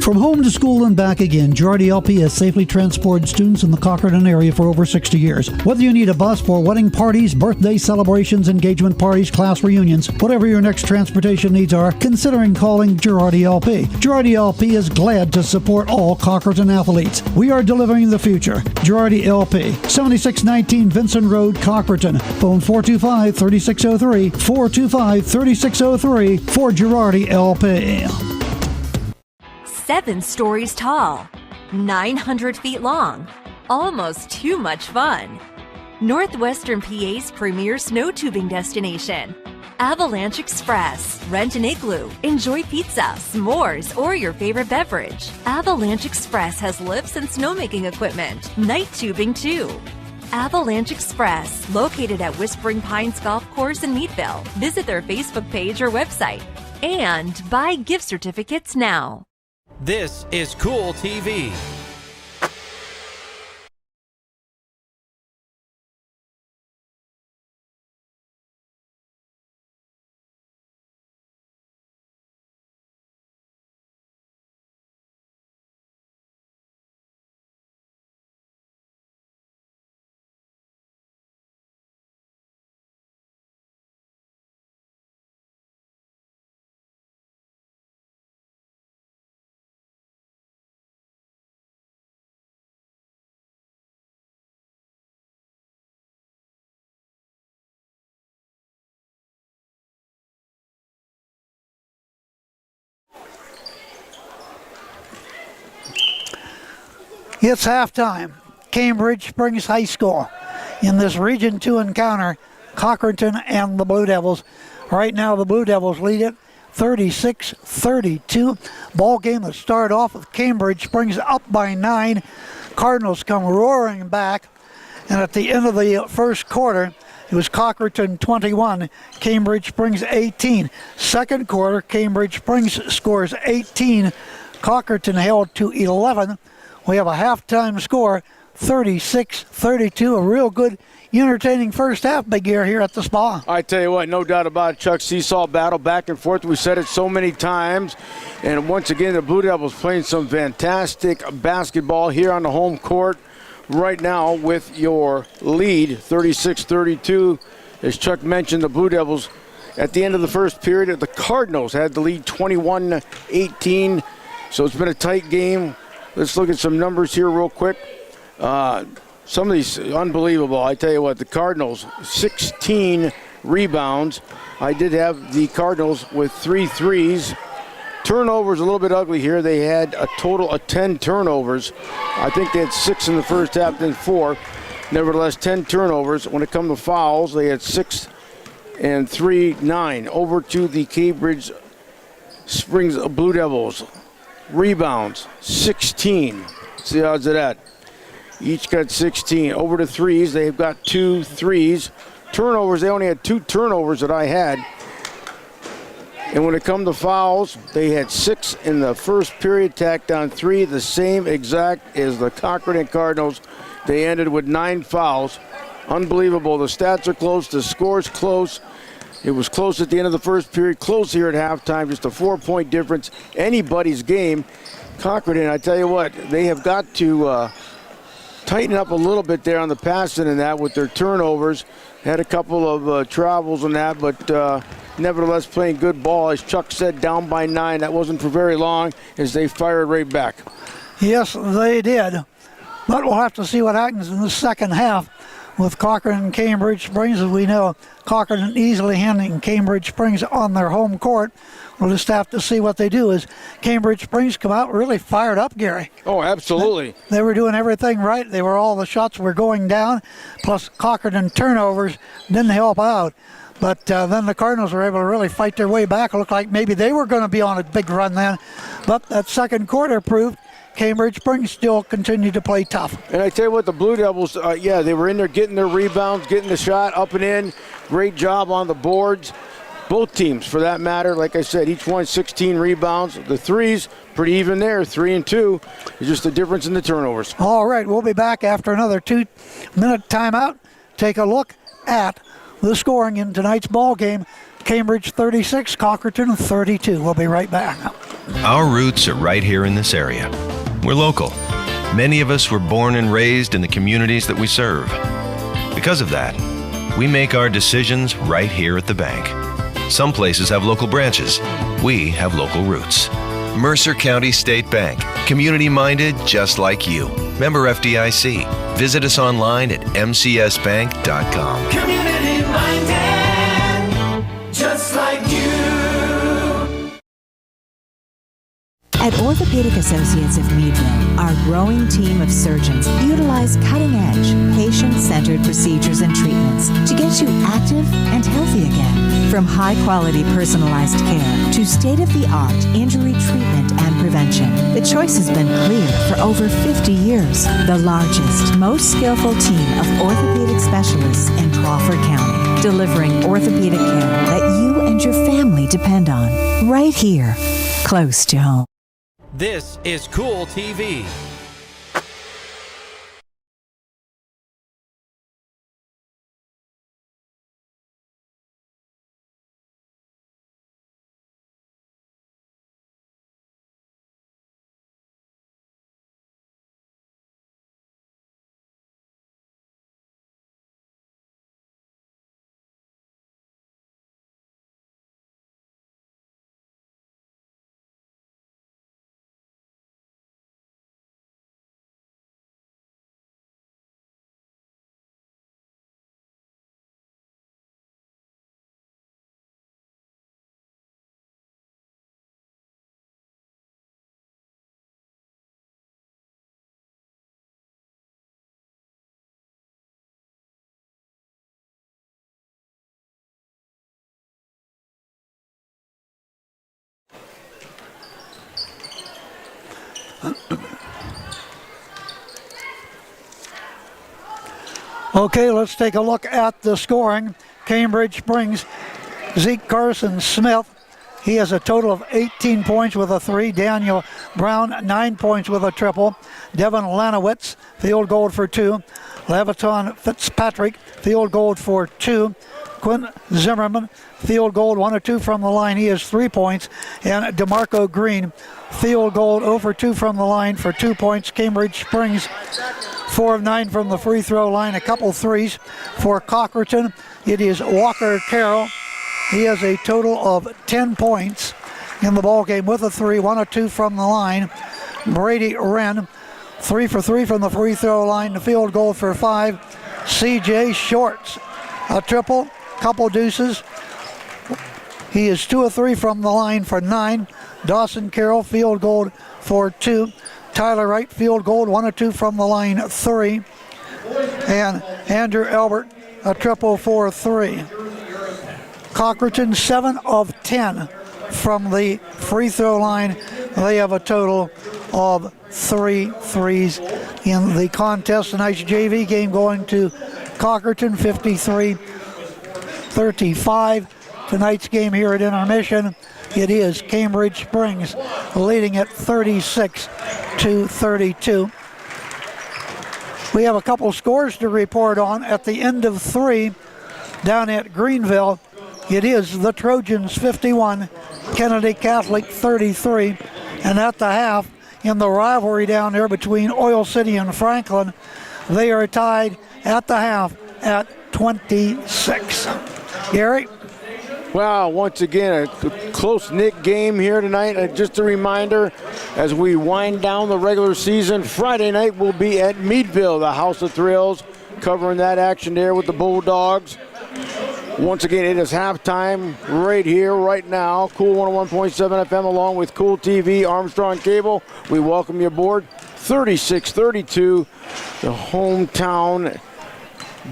From home to school and back again, Girardi LP has safely transported students in the Cochranton area for over 60 years. Whether you need a bus for wedding parties, birthday celebrations, engagement parties, class reunions, whatever your next transportation needs are, considering calling Girardi LP. Girardi LP is glad to support all Cochranton athletes. We are delivering the future. Girardi LP, 7619 Vincent Road, Cochranton. Phone 425-3603, 425-3603 for Girardi LP. 7 stories tall, 900 feet long, almost too much fun. Northwestern PA's premier snow tubing destination. Avalanche Express. Rent an igloo. Enjoy pizza, s'mores, or your favorite beverage. Avalanche Express has lifts and snowmaking equipment. Night tubing too. Avalanche Express, located at Whispering Pines Golf Course in Meadville. Visit their Facebook page or website. And buy gift certificates now. This is Cool TV. It's halftime. Cambridge Springs High School in this Region 2 encounter, Cochranton and the Blue Devils. Right now the Blue Devils lead it 36-32. Ball game that started off with Cambridge Springs up by 9. Cardinals come roaring back, and at the end of the first quarter, it was Cochranton 21, Cambridge Springs 18. Second quarter, Cambridge Springs scores 18. Cochranton held to 11. We have a halftime score, 36-32. A real good, entertaining first half, Big Gear, here at the Spa. I tell you what, no doubt about it, Chuck. Seesaw battle back and forth. We said it so many times. And once again, the Blue Devils playing some fantastic basketball here on the home court right now with your lead, 36-32. As Chuck mentioned, the Blue Devils at the end of the first period, the Cardinals had the lead 21-18. So it's been a tight game. Let's look at some numbers here real quick. Some of these unbelievable. I tell you what, the Cardinals, 16 rebounds. I did have the Cardinals with 3 threes. Turnovers a little bit ugly here. They had a total of 10 turnovers. I think they had 6 in the first half, then 4. Nevertheless, 10 turnovers. When it comes to fouls, they had 6 and 3, 9. Over to the Cambridge Springs Blue Devils. Rebounds, 16. See the odds of that. Each got 16. Over to threes, they've got 2 threes. Turnovers, they only had 2 turnovers that I had. And when it comes to fouls, they had 6 in the first period, tacked on 3, the same exact as the Cochranton Cardinals. They ended with 9 fouls. Unbelievable. The stats are close, the score's close. It was close at the end of the first period, close here at halftime, just a 4-point difference. Anybody's game. Cochranton, I tell you what, they have got to tighten up a little bit there on the passing and that with their turnovers. Had a couple of travels and that, but nevertheless playing good ball. As Chuck said, down by 9. That wasn't for very long as they fired right back. Yes, they did. But we'll have to see what happens in the second half with Cochranton and Cambridge Springs. As we know, Cochranton easily handling Cambridge Springs on their home court. We'll just have to see what they do as Cambridge Springs come out really fired up, Gary. Oh, absolutely. They were doing everything right. All the shots were going down, plus Cochranton turnovers didn't help out. But then the Cardinals were able to really fight their way back. It looked like maybe they were going to be on a big run then. But that second quarter proved Cambridge Springs still continued to play tough. And I tell you what, the Blue Devils, they were in there getting their rebounds, getting the shot up and in. Great job on the boards. Both teams, for that matter, like I said, each one 16 rebounds. The threes, pretty even there, 3 and 2. It's just the difference in the turnovers. All right, we'll be back after another 2-minute timeout. Take a look at the scoring in tonight's ball game. Cambridge 36, Cochranton 32. We'll be right back. Our roots are right here in this area. We're local. Many of us were born and raised in the communities that we serve. Because of that, we make our decisions right here at the bank. Some places have local branches. We have local roots. Mercer County State Bank. Community-minded just like you. Member FDIC. Visit us online at mcsbank.com. Community-minded, just like you. At Orthopedic Associates of Meadville, our growing team of surgeons utilize cutting-edge, patient-centered procedures and treatments to get you active and healthy again. From high-quality personalized care to state-of-the-art injury treatment and prevention, the choice has been clear for over 50 years. The largest, most skillful team of orthopedic specialists in Crawford County, delivering orthopedic care that you and your family depend on, right here, close to home. This is Cool TV. Okay, let's take a look at the scoring. Cambridge Springs, Zeke Carson Smith. He has a total of 18 points with a 3. Daniel Brown, 9 points with a triple. Devin Lanowitz, field goal for 2. Leviton Fitzpatrick, field goal for 2. Quinn Zimmerman, field goal 1 or 2 from the line. He has 3 points. And DeMarco Green, field goal 0 for 2 from the line for 2 points. Cambridge Springs, 4 of 9 from the free throw line. A couple threes for Cochranton. It is Walker Carroll. He has a total of 10 points in the ball game with a 3, 1 or 2 from the line. Brady Wren, 3 for 3 from the free throw line. The field goal for 5. CJ Shorts, a triple, couple deuces. He is 2 of 3 from the line for 9. Dawson Carroll, field goal for 2. Tyler Wright, field goal 1 or 2 from the line, 3. And Andrew Albert, a triple for 3. Cochranton, 7 of 10 from the free throw line. They have a total of 3 threes in the contest. Tonight's JV game going to Cochranton, 53-35. Tonight's game here at intermission, it is Cambridge Springs leading at 36-32. We have a couple scores to report on. At the end of 3 down at Greenville, it is the Trojans 51, Kennedy Catholic 33. And at the half, in the rivalry down there between Oil City and Franklin, they are tied at the half at 26. Gary? Wow, once again, a close-knit game here tonight. Just a reminder, as we wind down the regular season, Friday night we'll be at Meadville, the House of Thrills, covering that action there with the Bulldogs. Once again, it is halftime right here, right now. Cool 101.7 FM along with Cool TV, Armstrong Cable. We welcome you aboard. 36-32, the hometown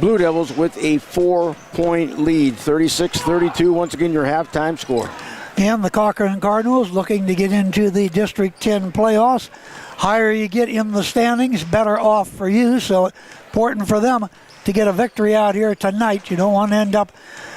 Blue Devils with a 4-point lead. 36-32, once again, your halftime score. And the Cochranton Cardinals looking to get into the District 10 playoffs. Higher you get in the standings, better off for you. So important for them to get a victory out here tonight. You don't want to end up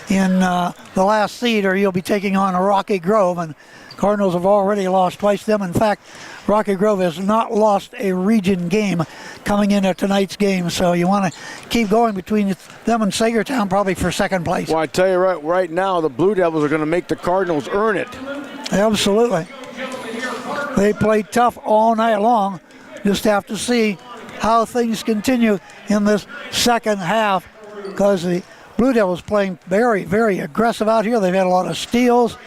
in the last seed, or you'll be taking on a Rocky Grove. And Cardinals have already lost twice to them. In fact, Rocky Grove has not lost a region game coming into tonight's game. So you want to keep going between them and Sagertown, probably for second place. Well, I tell you right now, the Blue Devils are going to make the Cardinals earn it. Absolutely. They played tough all night long. Just have to see how things continue in this second half, because the Blue Devils playing very, very aggressive out here. They've had a lot of steals,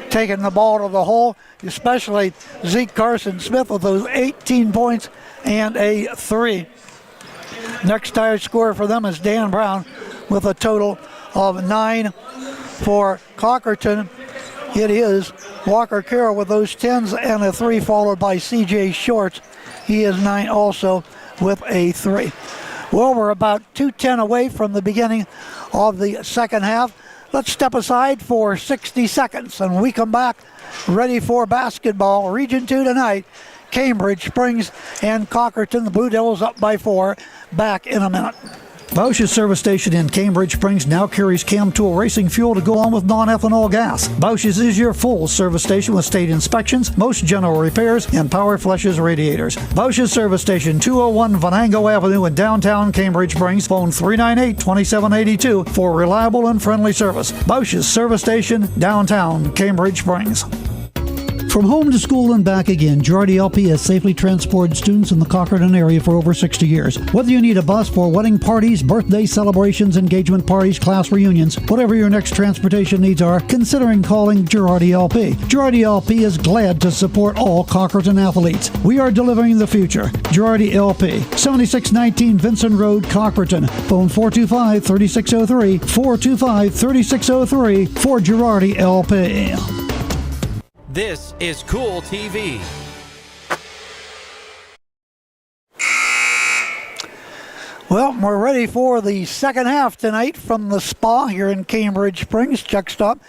taking the ball to the hole, especially Zeke Carson Smith with those 18 points and a 3. Next highest scorer for them is Dan Brown with a total of 9. For Cochranton, it is Walker Carroll with those 10s and a 3, followed by CJ Shorts. He is 9 also with a 3. Well, we're about 2:10 away from the beginning of the second half. Let's step aside for 60 seconds, and we come back ready for basketball. Region 2 tonight, Cambridge Springs and Cochranton. The Blue Devils up by 4. Back in a minute. Bausch's service station in Cambridge Springs now carries Cam Tool racing fuel to go on with non-ethanol gas. Bausch's is your full service station with state inspections, most general repairs, and power flushes radiators. Bausch's service station, 201 Venango Avenue in downtown Cambridge Springs. Phone 398-2782 for reliable and friendly service. Bausch's service station, downtown Cambridge Springs. From home to school and back again, Girardi LP has safely transported students in the Cochranton area for over 60 years. Whether you need a bus for wedding parties, birthday celebrations, engagement parties, class reunions, whatever your next transportation needs are, considering calling Girardi LP. Girardi LP is glad to support all Cochranton athletes. We are delivering the future. Girardi LP, 7619 Vincent Road, Cochranton. Phone 425-3603, 425-3603 for Girardi LP. This is Cool TV. Well, we're ready for the second half tonight from the spa here in Cambridge Springs. Chuck Stop,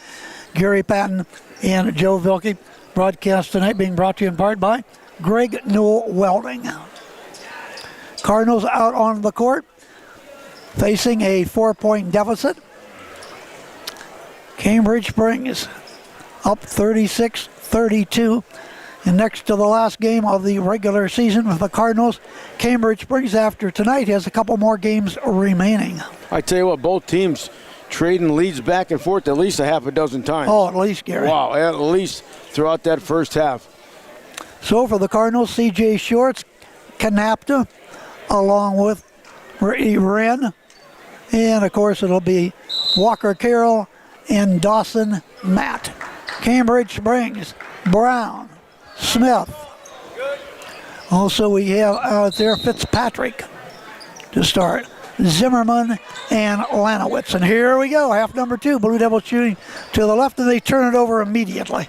Gary Patton, and Joe Vilke. Broadcast tonight being brought to you in part by Greg Newell Welding. Cardinals out on the court, facing a 4-point deficit. Cambridge Springs up 36-32. And next to the last game of the regular season with the Cardinals, Cambridge Springs after tonight has a couple more games remaining. I tell you what, both teams trading leads back and forth at least a half a dozen times. Oh, at least, Gary. Wow, at least throughout that first half. So for the Cardinals, C.J. Shorts, Canapta, along with Wren. And, of course, it'll be Walker Carroll and Dawson Matt. Cambridge Springs, Brown, Smith. Also, we have out there Fitzpatrick to start. Zimmerman and Lanowitz. And here we go, half number 2. Blue Devils shooting to the left, and they turn it over immediately.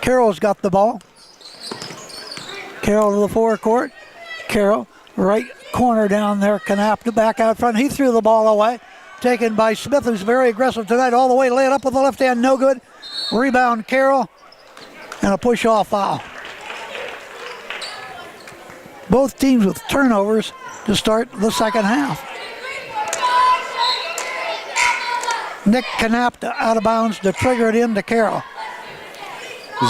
Carroll's got the ball. Carroll to the forecourt. Carroll, right corner down there. Canapta back out front. He threw the ball away. Taken by Smith, who's very aggressive tonight. All the way, lay it up with the left hand, no good. Rebound, Carroll, and a push-off foul. Both teams with turnovers to start the second half. Nick Canapta out of bounds to trigger it into Carroll.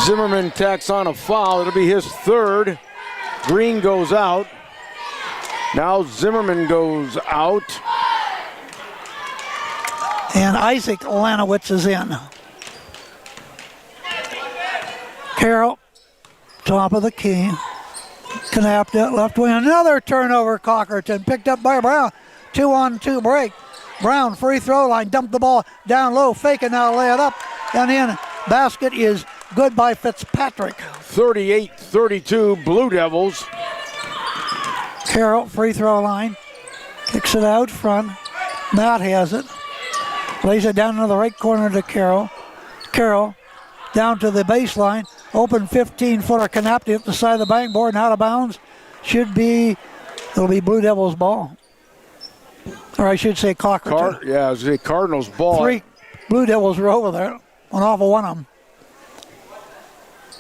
Zimmerman tacks on a foul. It'll be his third. Green goes out. Now Zimmerman goes out. And Isaac Lanowitz is in. Carroll, top of the key. Canapta, left wing. Another turnover, Cochranton. Picked up by Brown. 2-on-2 break. Brown, free throw line. Dumped the ball down low. Fake it now, lay it up. And in. Basket is good by Fitzpatrick. 38-32 Blue Devils. Carroll, free throw line. Kicks it out front. Matt has it. Lays it down to the right corner to Carroll. Carroll down to the baseline. Open 15-footer. Canapta up the side of the backboard and out of bounds. It'll be Blue Devils ball. Or I should say Cochranton. Yeah, it's the Cardinals ball. 3 Blue Devils were over there. Went off of one of them.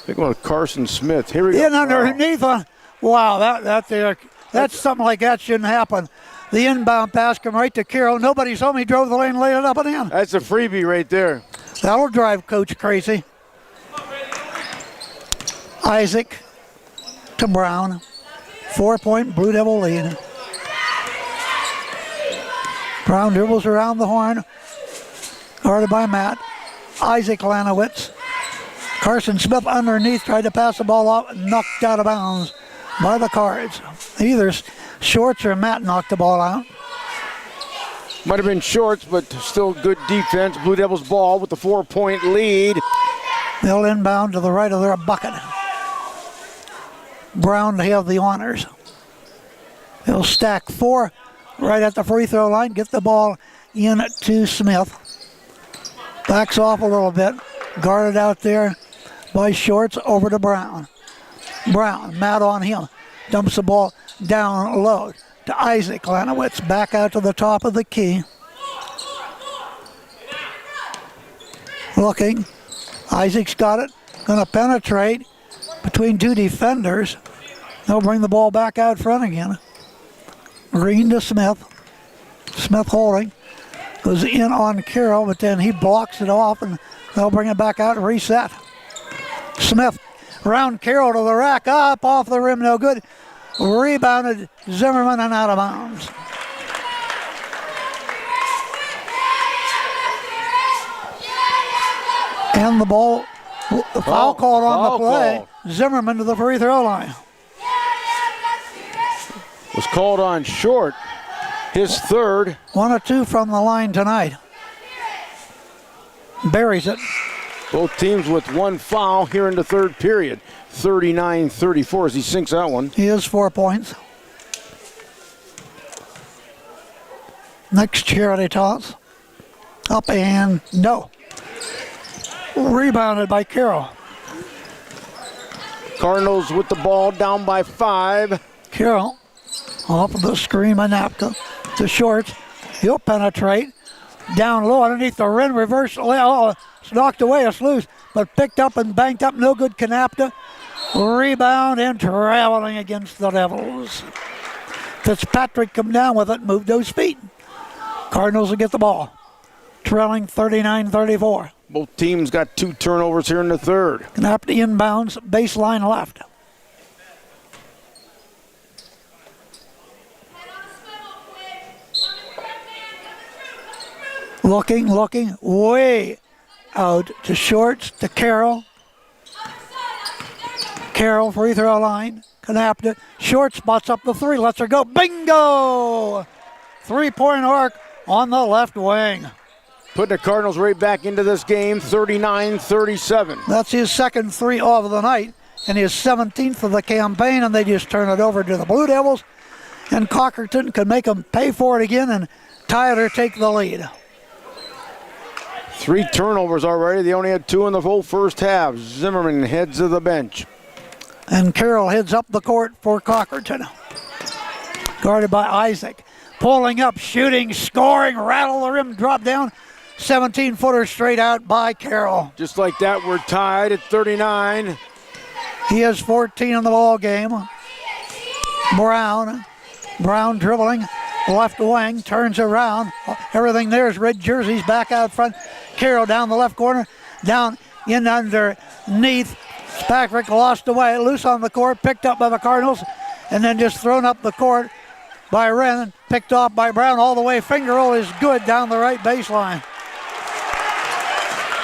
Big one with Carson Smith. Here we go. In underneath. Wow, that's something like that shouldn't happen. The inbound pass come right to Carroll. Nobody's home. He drove the lane, laid it up and in. That's a freebie right there. That'll drive Coach crazy. Isaac to Brown. 4-point Blue Devil lead. Brown dribbles around the horn. Guarded by Matt. Isaac Lanowitz. Carson Smith underneath, tried to pass the ball off, knocked out of bounds by the Cards. Either Shorts or Matt knocked the ball out. Might have been Shorts, but still good defense. Blue Devils ball with the 4-point lead. They'll inbound to the right of their bucket. Brown to have the honors. They'll stack 4 right at the free throw line, get the ball in to Smith. Backs off a little bit, guarded out there by Shorts, over to Brown. Brown, Matt on him, dumps the ball down low to Isaac Lanowitz, back out to the top of the key. Looking, Isaac's got it, gonna penetrate between 2 defenders. They'll bring the ball back out front again. Green to Smith. Smith holding. Goes in on Carroll, but then he blocks it off, and they'll bring it back out and reset. Smith around Carroll to the rack, up off the rim, no good. Rebounded Zimmerman and out of bounds. And the ball, the foul called on the play. Call. Zimmerman to the free throw line. Was called on Short. His third. 1 of 2 from the line tonight. Buries it. Both teams with 1 foul here in the third period. 39-34 as he sinks that one. He is 4 points. Next charity toss. Up and no. Rebounded by Carroll. Cardinals with the ball down by 5. Carroll off of the screen by Napka to Shorts. He'll penetrate down low underneath the rim. Reverse. Oh, it's knocked away. It's loose, but picked up and banked up. No good. Canapta Rebound and traveling against the Devils. Fitzpatrick come down with it, moved those feet. Cardinals will get the ball. Trailing 39-34. Both teams got 2 turnovers here in the third. Knapp to inbounds, baseline left. Looking, way out to Shorts, to Carroll. Carroll, free throw line. Knapp to Short, spots up the 3, lets her go. Bingo! 3-point arc on the left wing. Putting the Cardinals right back into this game, 39-37. That's his second 3 of the night and his 17th of the campaign, and they just turn it over to the Blue Devils. And Cochranton can make them pay for it again and Tyler take the lead. 3 turnovers already. They only had 2 in the whole first half. Zimmerman heads to the bench. And Carroll heads up the court for Cochranton. Guarded by Isaac. Pulling up, shooting, scoring, rattle the rim, drop down. 17-footer straight out by Carroll. Just like that, we're tied at 39. He has 14 in the ball game. Brown dribbling, left wing, turns around. Everything there is red jerseys back out front. Carroll down the left corner, down in underneath. Patrick lost away, loose on the court, picked up by the Cardinals, and then just thrown up the court by Wren, picked off by Brown all the way. Finger roll is good down the right baseline.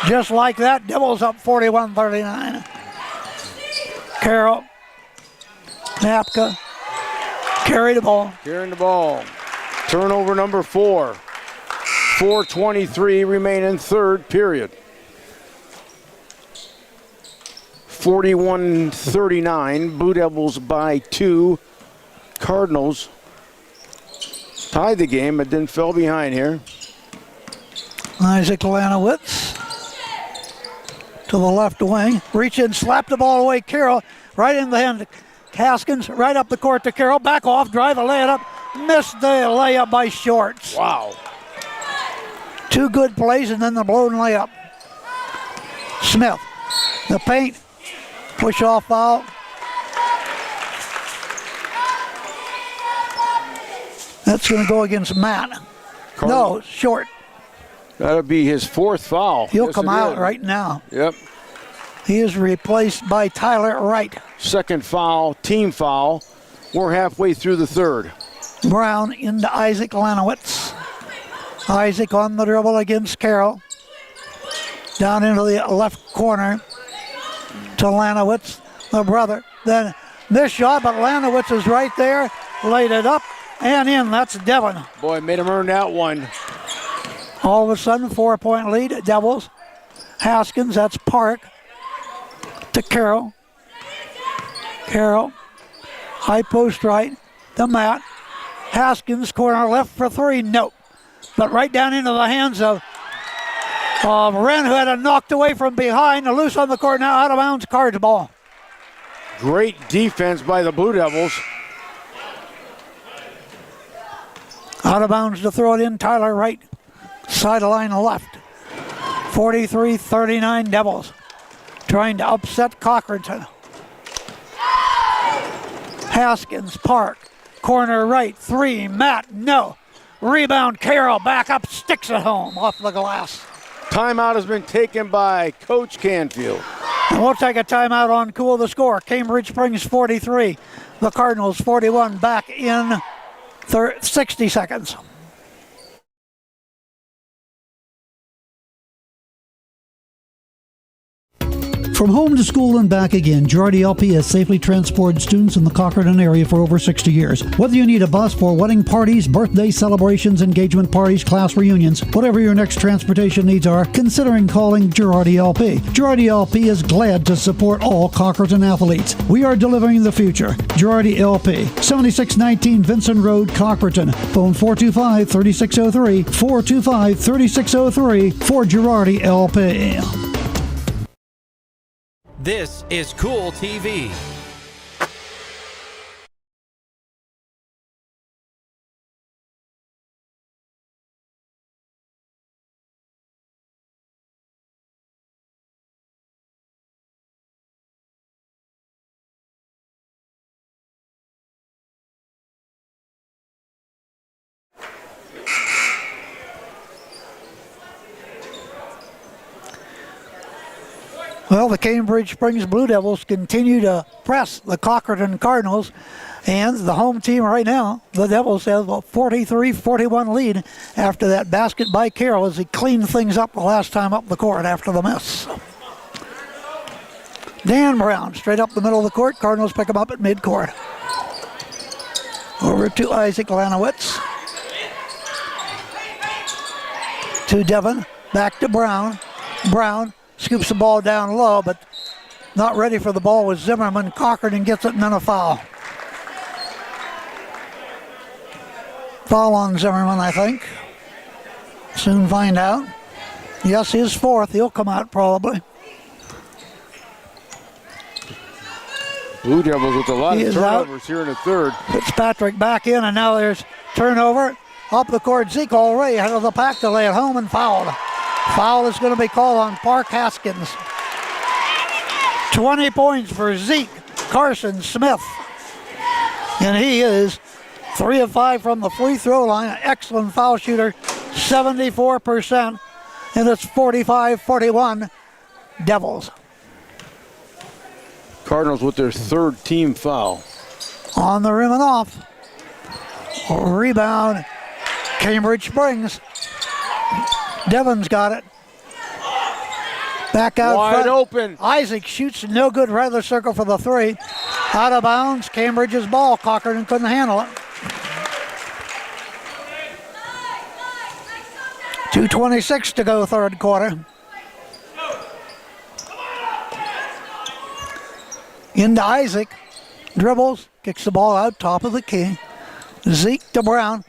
Just like that, Devils up 41-39. Carroll, Napka, carrying the ball. Turnover number 4. 4:23 remain in third period. 41-39. Blue Devils by 2. Cardinals tied the game, but then fell behind here. Isaac Lanowitz to the left wing. Reach in, slap the ball away. Carroll right in the hand. Haskins right up the court to Carroll. Back off, drive a lay it up. Missed the layup by Shorts. Wow. 2 good plays and then the blown layup. Smith, the paint, push off foul. That's going to go against Matt. No, Short. That'll be his 4th foul. He'll come out right now. Yep. He is replaced by Tyler Wright. Second foul, team foul. We're halfway through the third. Brown into Isaac Lanowitz. Isaac on the dribble against Carroll. Down into the left corner to Lanowitz, the brother. Then this shot, but Lanowitz is right there. Laid it up and in. That's Devon. Boy, made him earn that one. All of a sudden, 4-point lead, Devils. Haskins, that's Park. To Carroll. Carroll. High post right. To Matt. Haskins, corner left for 3. Nope. But right down into the hands of Wren, who had it knocked away from behind. Loose on the court now, out of bounds, Cards ball. Great defense by the Blue Devils. Out of bounds to throw it in, Tyler Wright. Sideline left. 43-39 Devils. Trying to upset Cochranton. Haskins, Park. Corner right, 3. Matt, no. Rebound, Carroll, back up, sticks it home off the glass. Timeout has been taken by Coach Canfield. And we'll take a timeout on Cool the Score. Cambridge Springs 43, the Cardinals 41, back in 60 seconds. From home to school and back again, Girardi LP has safely transported students in the Cochranton area for over 60 years. Whether you need a bus for wedding parties, birthday celebrations, engagement parties, class reunions, whatever your next transportation needs are, considering calling Girardi LP. Girardi LP is glad to support all Cochranton athletes. We are delivering the future. Girardi LP, 7619 Vincent Road, Cochranton. Phone 425-3603, 425-3603 for Girardi LP. This is Cool TV. Well, the Cambridge Springs Blue Devils continue to press the Cochranton Cardinals, and the home team right now, the Devils, have a 43-41 lead after that basket by Carroll as he cleaned things up the last time up the court after the miss. Dan Brown, straight up the middle of the court. Cardinals pick him up at midcourt. Over to Isaac Lanowitz. To Devon, back to Brown. Brown scoops the ball down low, but not ready for the ball with Zimmerman. Cochranton gets it and then a foul. Foul on Zimmerman, I think. Soon find out. Yes, his fourth. He'll come out probably. Blue Devils with a lot of turnovers here in the third. Fitzpatrick back in, and now there's turnover. Up the court, Zeke already ahead of the pack to lay it home and fouled. Foul is going to be called on Park Haskins. 20 points for Zeke Carson Smith. And he is 3 of 5 from the free throw line. An excellent foul shooter, 74%. And it's 45-41 Devils. Cardinals with their third team foul. On the rim and off. Rebound, Cambridge Springs. Devon's got it. Back out wide front. Open. Isaac shoots no good right of the circle for the three. Out of bounds, Cambridge's ball. Cochranton couldn't handle it. 2:26 to go, third quarter. Into Isaac. Dribbles, kicks the ball out, top of the key. Zeke to Brown.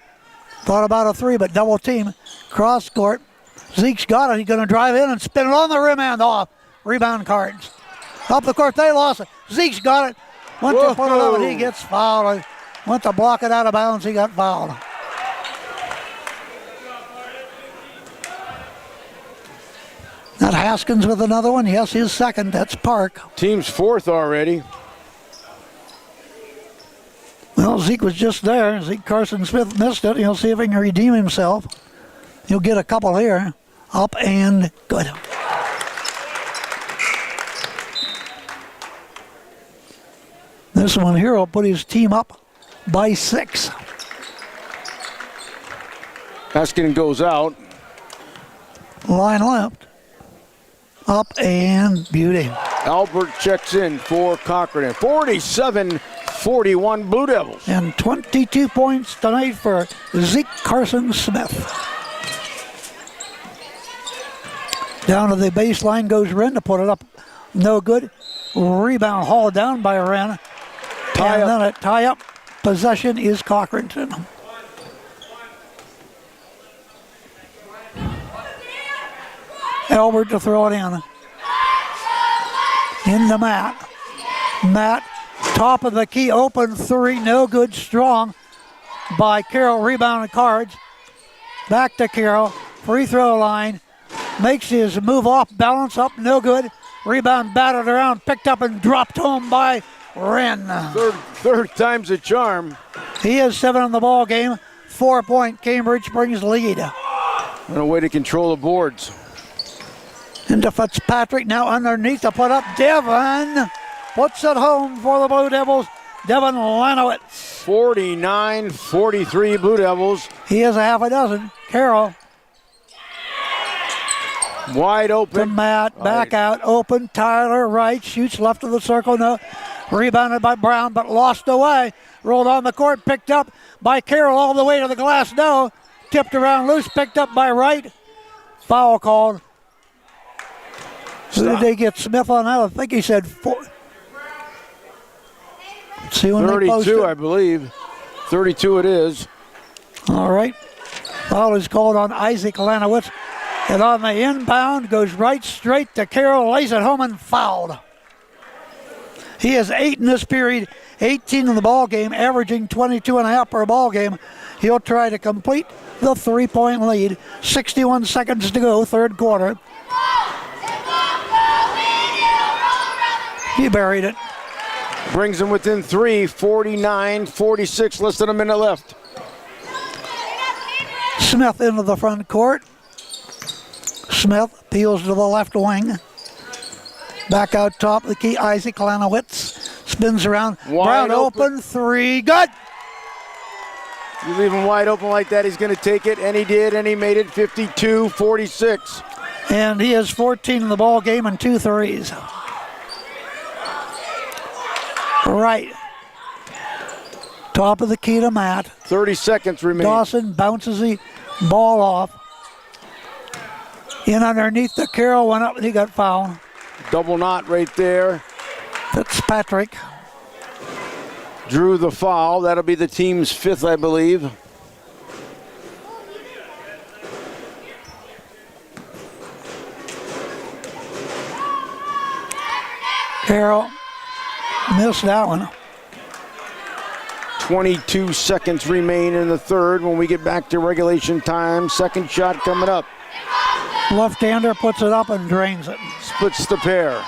Thought about a three, but double team. Cross court. Zeke's got it. He's going to drive in and spin it on the rim and off. Rebound Cards. Up the court, they lost it. Zeke's got it. Went to put it up, and he gets fouled. Went to block it out of bounds. He got fouled. Not Haskins with another one. Yes, his second. That's Park. Team's fourth already. Well, Zeke was just there. Zeke Carson Smith missed it. He'll see if he can redeem himself. He'll get a couple here. Up and good. This one here will put his team up by 6. Haskins goes out. Line left. Up and beauty. Albert checks in for Cochranton. 47-41 Blue Devils. And 22 points tonight for Zeke Carson Smith. Down to the baseline goes Wren to put it up. No good. Rebound hauled down by Wren. And then a tie-up possession is Cochranton. Albert to throw it in. Into Matt. Matt, top of the key, open three, no good, strong by Carroll. Rebound Cards. Back to Carroll. Free throw line. Makes his move off balance, up, no good. Rebound batted around, picked up and dropped home by Wren. Third time's a charm. He has 7 in the ball game. 4-point Cambridge Springs lead. And a way to control the boards. Into Fitzpatrick, now underneath to put up. Devon puts it home for the Blue Devils. Devon Lanowitz. 49-43 Blue Devils. He has a half a dozen. Carroll. Wide open. To Matt, back out, open. Tyler right, shoots left of the circle, no. Rebounded by Brown, but lost away. Rolled on the court, picked up by Carroll all the way to the glass, no. Tipped around loose, picked up by Wright. Foul called. Who did they get Smith on that? I think he said 4. Let's see when 32, I believe. 32 it is. All right. Foul is called on Isaac Lanowitz. And on the inbound, goes right straight to Carroll, lays it home and fouled. He has 8 in this period, 18 in the ball game, averaging 22.5 per ball game. He'll try to complete the 3-point lead. 61 seconds to go, third quarter. He buried it. Brings him within 3, 49-46, less than a minute left. Smith into the front court. Smith peels to the left wing. Back out top of the key, Isaac Lanowitz spins around. Wide Brown open three, good. You leave him wide open like that, he's going to take it, and he did, and he made it 52-46. And he has 14 in the ball game and 2 threes. Right. Top of the key to Matt. 30 seconds remaining. Dawson bounces the ball off. In underneath the Carroll went up and he got fouled. Double knot right there. Fitzpatrick. Drew the foul. That'll be the team's 5th, I believe. Carroll missed that one. 22 seconds remain in the third when we get back to regulation time. Second shot coming up. Left-hander puts it up and drains it. Splits the pair.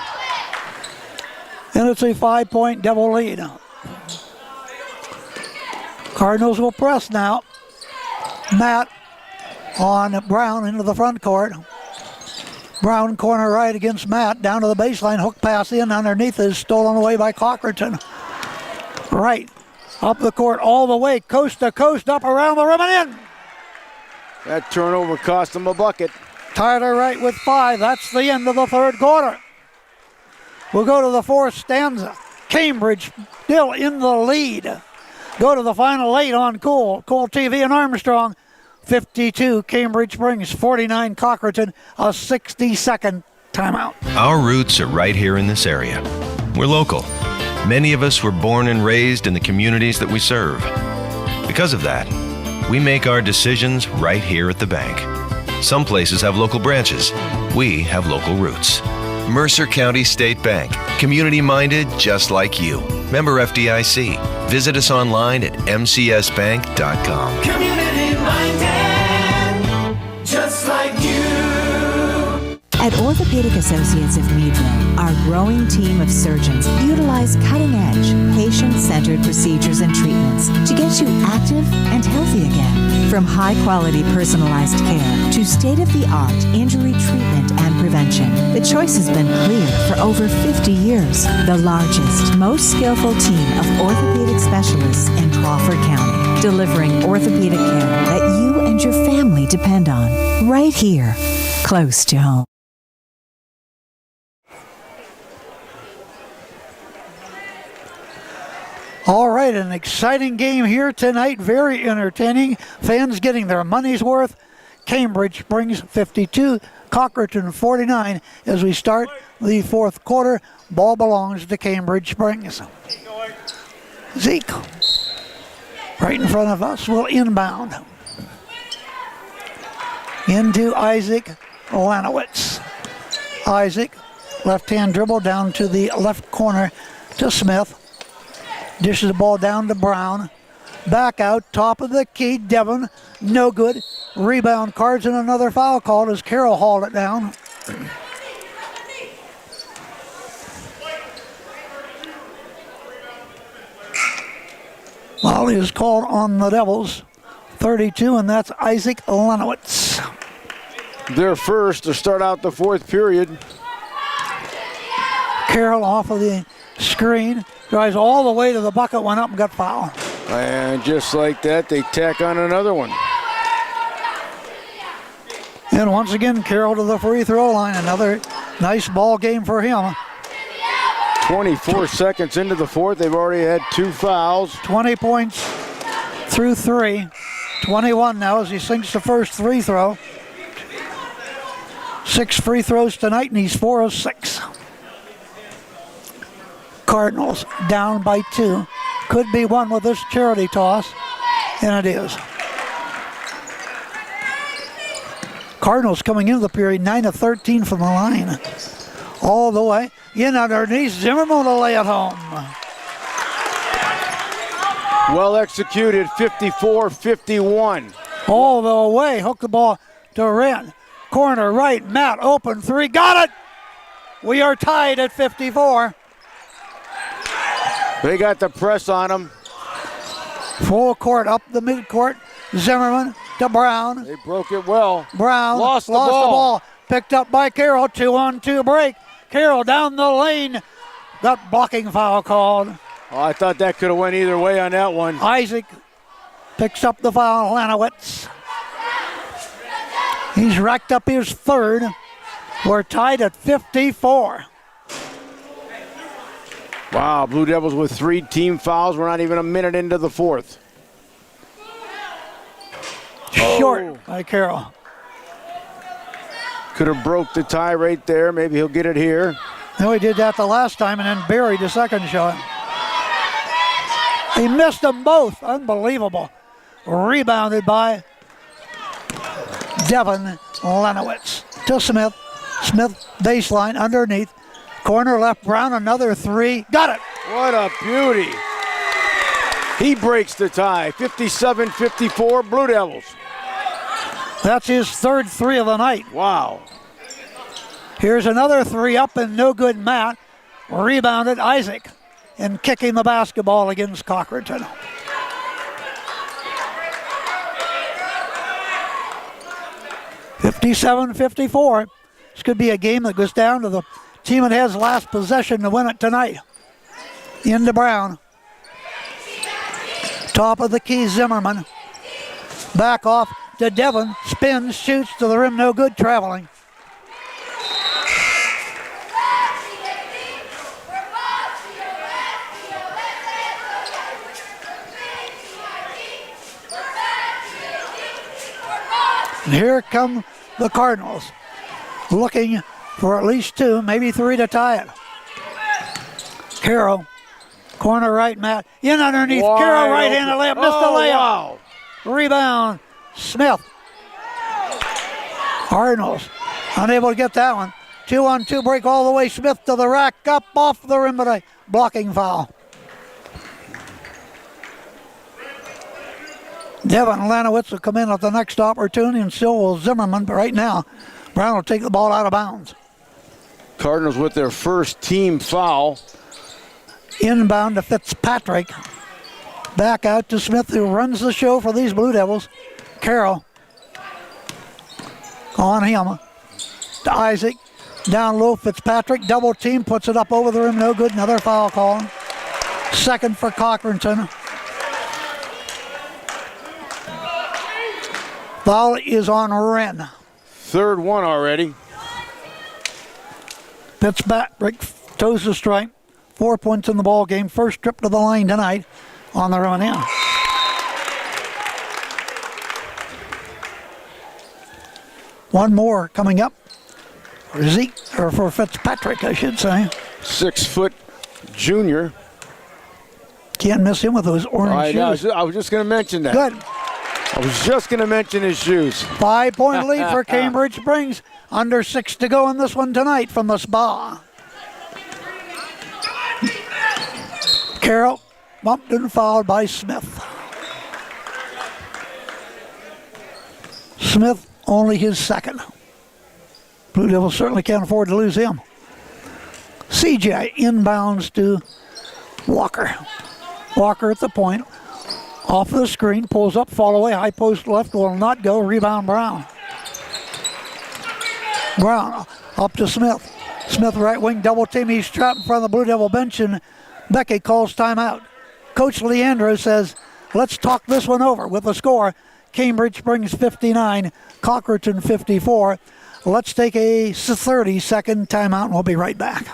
And it's a 5-point Devil lead. Cardinals will press now. Matt on Brown into the front court. Brown corner right against Matt. Down to the baseline. Hook pass in. Underneath is stolen away by Cochranton. Right. Up the court all the way. Coast to coast. Up around the rim and in. That turnover cost him a bucket. Tyler Wright with 5. That's the end of the third quarter. We'll go to the fourth stanza. Cambridge still in the lead. Go to the final 8 on Cool TV and Armstrong. 52 Cambridge Springs, 49 Cochranton, a 60-second timeout. Our roots are right here in this area. We're local. Many of us were born and raised in the communities that we serve. Because of that, we make our decisions right here at the bank. Some places have local branches. We have local roots. Mercer County State Bank. Community-minded just like you. Member FDIC. Visit us online at mcsbank.com. Community-minded, just like you. At Orthopedic Associates of Meadville, our growing team of surgeons utilize cutting-edge, patient-centered procedures and treatments to get you active and healthy again. From high-quality personalized care to state-of-the-art injury treatment and prevention, the choice has been clear for over 50 years. The largest, most skillful team of orthopedic specialists in Crawford County, delivering orthopedic care that you and your family depend on, right here, close to home. All right, an exciting game here tonight. Very entertaining. Fans getting their money's worth. Cambridge Springs 52, Cochranton 49 as we start the fourth quarter. Ball belongs to Cambridge Springs. Zeke, right in front of us, will inbound. Into Isaac Lanowitz. Isaac, left-hand dribble down to the left corner to Smith. Dishes the ball down to Brown. Back out, top of the key, Devon. No good. Rebound cards and another foul called as Carroll hauled it down. Foul is called on the Devils. 32, and that's Isaac Lanowitz. They're first to start out the fourth period. Carroll off of the screen. Drives all the way to the bucket, went up and got fouled. And just like that, they tack on another one. And once again, Carroll to the free throw line. Another nice ball game for him. 24 seconds into the fourth, they've already had 2 fouls. 20 points through 3. 21 now as he sinks the first free throw. 6 free throws tonight, and he's 4 of 6. Cardinals down by 2. Could be one with this charity toss, and it is. Cardinals coming into the period 9 of 13 from the line. All the way in underneath. Zimmerman will lay it home. Well executed, 54-51. All the way, hook the ball to Wren. Corner right, Matt open 3, got it! We are tied at 54. They got the press on him. Full court, up the midcourt. Zimmerman to Brown. They broke it well. Brown lost the ball. Picked up by Carroll. 2-on-2 break. Carroll down the lane. Got blocking foul called. Oh, I thought that could have went either way on that one. Isaac picks up the foul. Lanowitz. He's racked up his third. We're tied at 54. Wow, Blue Devils with 3 team fouls. We're not even a minute into the fourth. Short by Carroll. Could have broke the tie right there. Maybe he'll get it here. No, he did that the last time and then buried the second shot. He missed them both. Unbelievable. Rebounded by Devin Lanowitz to Smith. Smith baseline underneath. Corner left, Brown, another 3. Got it. What a beauty. He breaks the tie. 57-54 Blue Devils. That's his third 3 of the night. Wow. Here's another 3 up and no good. Matt rebounded Isaac and kicking the basketball against Cochranton. (57-54). This could be a game that goes down to the team that has last possession to win it tonight. Into Brown. Top of the key, Zimmerman. Back off to Devin. Spins, shoots to the rim, no good, traveling. And here come the Cardinals, looking for at least 2, maybe 3 to tie it. Carroll, corner right, Matt. In underneath, Wide Carroll right-handed open. layup, missed the layup. Wow. Rebound, Smith. Cardinals unable to get that one. 2-on-2 break all the way. Smith to the rack, up off the rim, but a blocking foul. Devin Lanowitz will come in at the next opportunity, and so will Zimmerman, but right now, Brown will take the ball out of bounds. Cardinals with their first team foul. Inbound to Fitzpatrick. Back out to Smith, who runs the show for these Blue Devils. Carroll on him to Isaac. Down low, Fitzpatrick. Double team, puts it up over the rim, no good. Another foul call. Second for Cochranton. Foul is on Wren. Third one already. Fitzpatrick toes the strike. 4 points in the ball game. First trip to the line tonight on the run in. One more coming up for Zeke, or for Fitzpatrick, I should say. 6-foot junior. Can't miss him with those orange shoes. I was just going to mention that. Good. I was just going to mention his shoes. 5-point lead for Cambridge Springs. Under 6 to go in this one tonight from the Spa. Carroll bumped and fouled by Smith. Smith only his second. Blue Devils certainly can't afford to lose him. CJ inbounds to Walker. Walker at the point. Off the screen, pulls up, fall away, high post left, will not go, rebound Brown. Brown up to Smith. Smith right wing, double team, he's trapped in front of the Blue Devil bench, and Becky calls timeout. Coach Leandro says, let's talk this one over with the score. Cambridge Springs 59, Cochranton 54. Let's take a 30-second timeout and we'll be right back.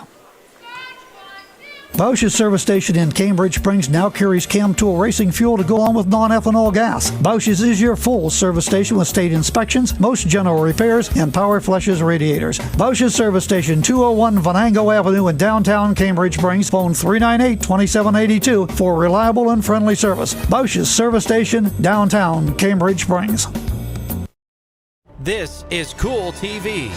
Bausch's service station in Cambridge Springs now carries Cam Tool racing fuel to go on with non-ethanol gas. Bausch's is your full service station with state inspections, most general repairs, and power flushes radiators. Bausch's service station, 201 Venango Avenue in downtown Cambridge Springs. Phone 398-2782 for reliable and friendly service. Bausch's service station, downtown Cambridge Springs. This is Cool TV.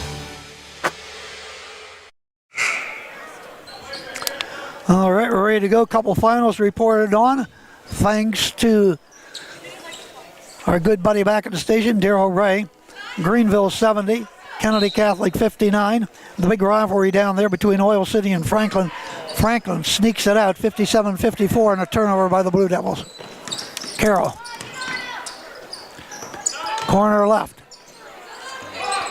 All right, we're ready to go. Couple finals reported on. Thanks to our good buddy back at the station, Darryl Ray. Greenville 70, Kennedy Catholic 59. The big rivalry down there between Oil City and Franklin. Franklin sneaks it out, 57-54, and a turnover by the Blue Devils. Carroll. Corner left.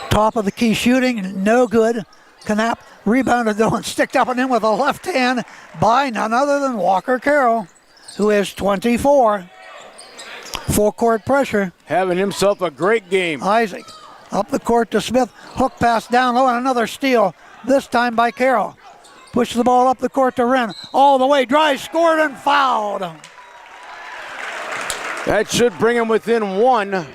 Top of the key shooting, no good. Knapp Rebounded though and sticked up and in with a left hand by none other than Walker Carroll, who is 24. Full court pressure. Having himself a great game. Isaac up the court to Smith. Hook pass down low and another steal, this time by Carroll. Pushes the ball up the court to Wren. All the way, drive, scored, and fouled. That should bring him within one.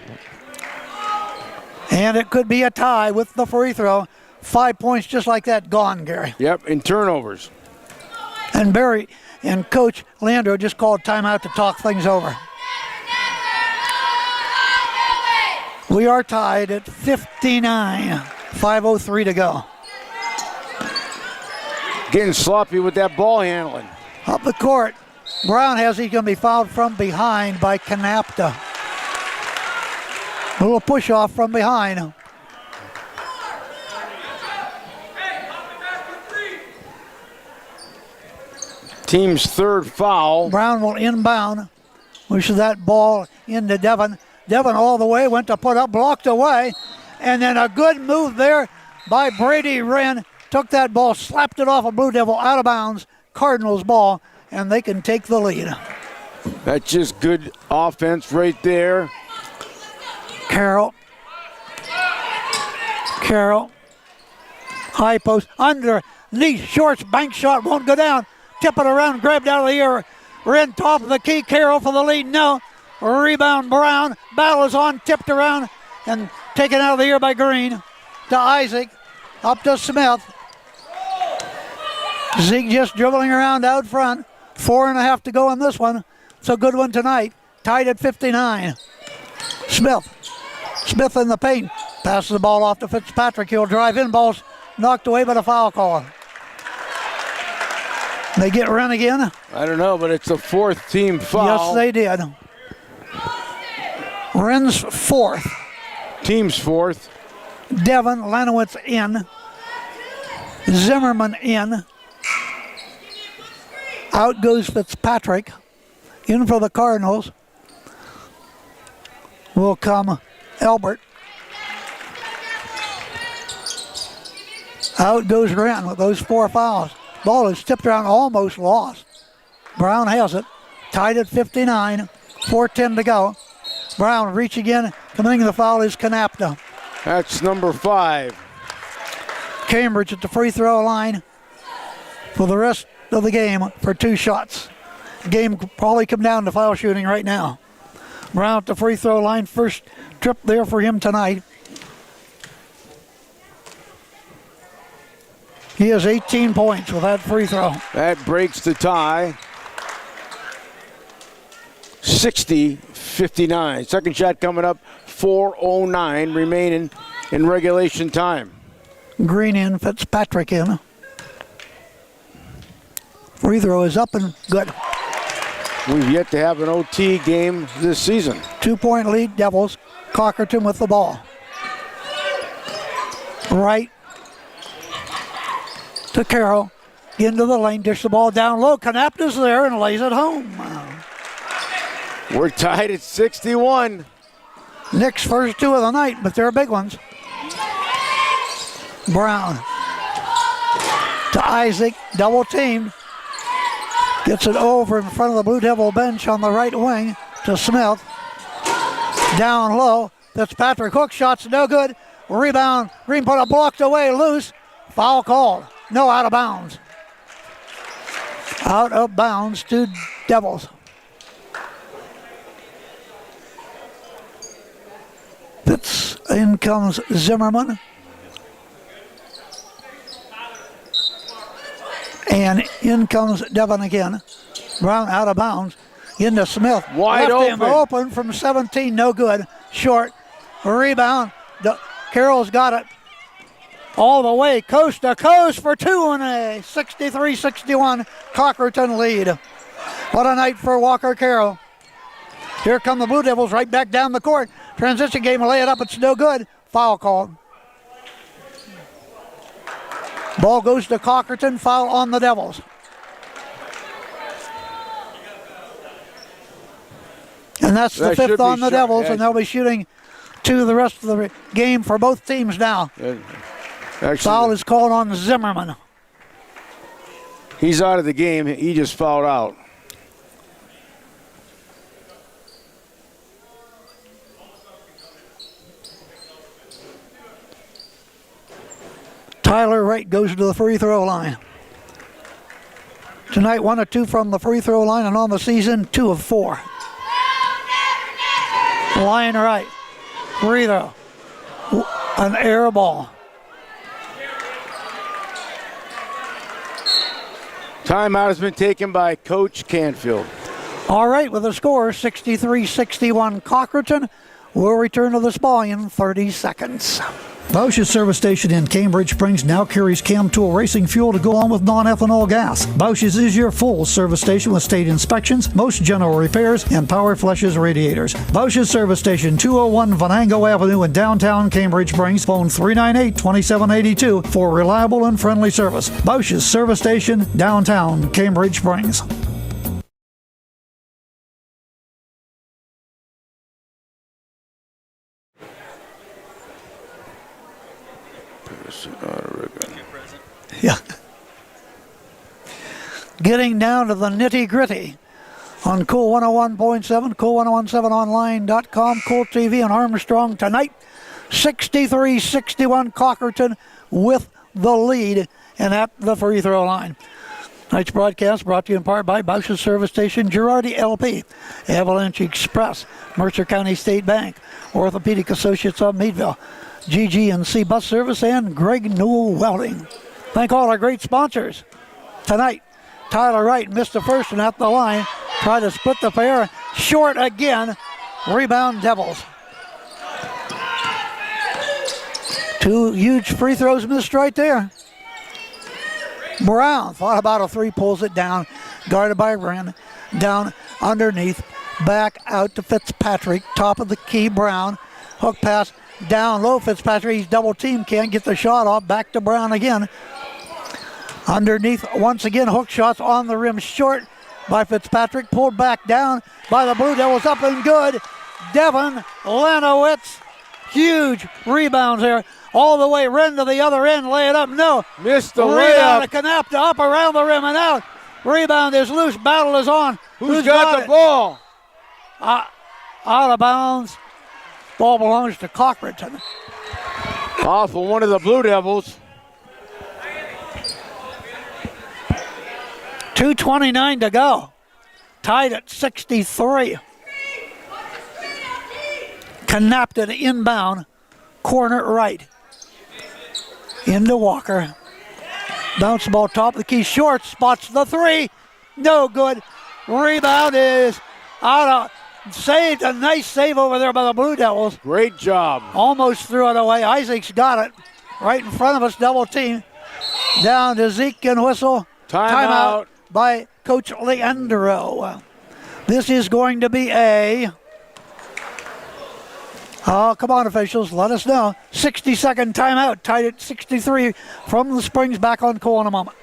And it could be a tie with the free throw. 5 points just like that gone, Gary. Yep, in turnovers. And Barry and Coach Landro just called timeout to talk things over. We are tied at 59. 5:03 to go. Getting sloppy with that ball handling. Up the court. Brown he's going to be fouled from behind by Canapta. A little push off from behind. Team's third foul. Brown will inbound. Pushes that ball into Devon. Devon all the way, went to put up, blocked away. And then a good move there by Brady Wren. Took that ball, slapped it off a Blue Devil out of bounds. Cardinals ball, and they can take the lead. That's just good offense right there. Carroll. High post, underneath, shorts, bank shot, won't go down. Tip it around, grabbed out of the air. Wren top of the key, Carroll for the lead, no. Rebound Brown, battle is on, tipped around, and taken out of the air by Green. To Isaac, up to Smith. Zeke just dribbling around out front. 4.5 to go in this one. It's a good one tonight. Tied at 59. Smith in the paint. Passes the ball off to Fitzpatrick. He'll drive in. Ball's knocked away by the foul call. They get Wren again? I don't know, but it's a fourth team foul. Yes, they did. Wren's fourth. Team's fourth. Devon Lanowitz in. Zimmerman in. Out goes Fitzpatrick. In for the Cardinals will come Albert. Out goes Wren with those 4 fouls. Ball is tipped around, almost lost. Brown has it. Tied at 59. 4:10 to go. Brown reaching in. Coming to the foul is Canapta. That's number 5. Cambridge at the free throw line for the rest of the game for 2 shots. The game could probably come down to foul shooting right now. Brown at the free throw line. First trip there for him tonight. He has 18 points with that free throw. That breaks the tie. 60-59. Second shot coming up. 4:09 remaining in regulation time. Green in, Fitzpatrick in. Free throw is up and good. We've yet to have an OT game this season. 2-point lead, Devils. Cochranton with the ball. Right to Carroll. Into the lane, dish the ball down low. Canapta's there and lays it home. We're tied at 61. Nick's first 2 of the night, but they're big ones. Brown to Isaac, double teamed. Gets it over in front of the Blue Devil bench on the right wing to Smith. Down low, Fitzpatrick hook shots, no good. Rebound, Green put it blocked away, loose. Foul called. No, out of bounds. Out of bounds to Devils. In comes Zimmerman. And in comes Devon again. Brown out of bounds. Into Smith. Wide Left him open. open from 17. No good. Short. Rebound. Carroll's got it. All the way coast to coast for 2 and a 63-61 Cochranton lead. What a night for Walker Carroll. Here come the Blue Devils right back down the court. Transition game, lay it up, it's no good. Foul called. Ball goes to Cochranton, foul on the Devils. And that's the 5th on the Devils, and they'll be shooting 2 the rest of the game for both teams now. Actually, Foul is called on Zimmerman. he's out of the game. He just fouled out. Tyler Wright goes to the free throw line. Tonight, 1 of 2 from the free throw line, and on the season, 2 of 4. Line right. Free throw. An air ball. Timeout has been taken by Coach Canfield. All right, with the score 63-61 Cochranton. We'll return to this ball in 30 seconds. Bausch's service station in Cambridge Springs now carries Chem Tool racing fuel to go on with non-ethanol gas. Bausch's is your full service station with state inspections, most general repairs, and power flushes radiators. Bausch's service station, 201 Venango Avenue in downtown Cambridge Springs. Phone 398-2782 for reliable and friendly service. Bausch's service station, downtown Cambridge Springs. Yeah. Getting down to the nitty-gritty on Cool 101.7, cool1017online.com, Cool TV and Armstrong tonight. 63-61 Cochranton with the lead and at the free throw line. Tonight's broadcast brought to you in part by Bausch's Service Station, Girardi LP, Avalanche Express, Mercer County State Bank, Orthopedic Associates of Meadville, GG&C Bus Service, and Greg Newell Welding. Thank all our great sponsors. Tonight, Tyler Wright missed the first and at the line. Tried to split the pair. Short again. Rebound Devils. 2 huge free throws missed right there. Brown thought about a 3, pulls it down. Guarded by Wren. Down underneath. Back out to Fitzpatrick. Top of the key, Brown. Hook pass down low. Fitzpatrick, he's double teamed. Can't get the shot off. Back to Brown again. Underneath, once again, hook shots on the rim, short by Fitzpatrick, pulled back down by the Blue Devils, up and good. Devin Lenowitz, huge rebounds there, all the way, Wren to the other end, lay it up, no. Missed the rebound layup. to Canapta, up around the rim and out. Rebound is loose, battle is on. Who's got the ball? Out of bounds. Ball belongs to Cochranton. Off of one of the Blue Devils. 2:29 to go. Tied at 63. Canapta to inbound. Corner right. Into Walker. Bounce ball top of the key. Short. Spots the 3. No good. Rebound is out of. Saved. A nice save over there by the Blue Devils. Great job. Almost threw it away. Isaac's got it. Right in front of us. Double team. Down to Zeke and whistle. Timeout. By Coach Leandro. This is going to be a, oh, come on officials, let us know. 60-second timeout, tied at 63 from the Springs. Back on call in a moment.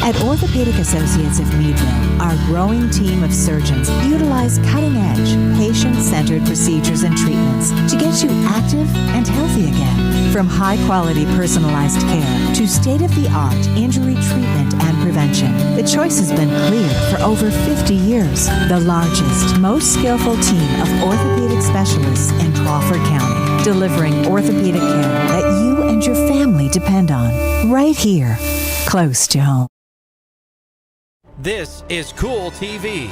At Orthopedic Associates of Meadville, our growing team of surgeons utilize cutting-edge, patient-centered procedures and treatments to get you active and healthy again. From high-quality personalized care to state-of-the-art injury treatment and prevention, the choice has been clear for over 50 years. The largest, most skillful team of orthopedic specialists in Crawford County, delivering orthopedic care that you and your family depend on, right here, close to home. This is Cool TV.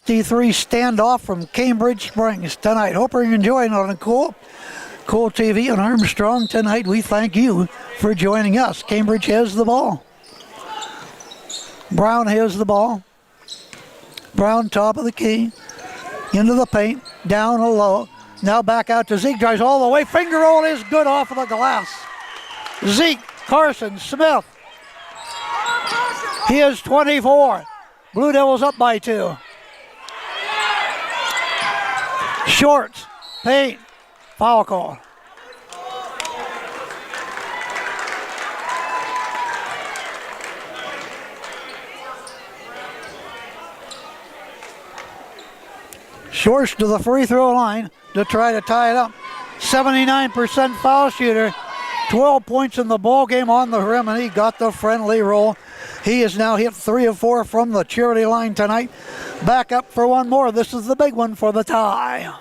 D3 standoff from Cambridge Springs tonight. Hope you're enjoying it on Cool TV and Armstrong tonight. We thank you for joining us. Cambridge has the ball. Brown has the ball. Brown top of the key. Into the paint. Down low. Now back out to Zeke. Drives all the way. Finger roll is good off of the glass. Zeke, Carson, Smith. He is 24. Blue Devils up by 2. Shorts, Payne, foul call. Shorts to the free throw line to try to tie it up. 79% foul shooter, 12 points in the ball game on the rim, and he got the friendly roll. He has now hit 3 of 4 from the charity line tonight. Back up for one more. This is the big one for the tie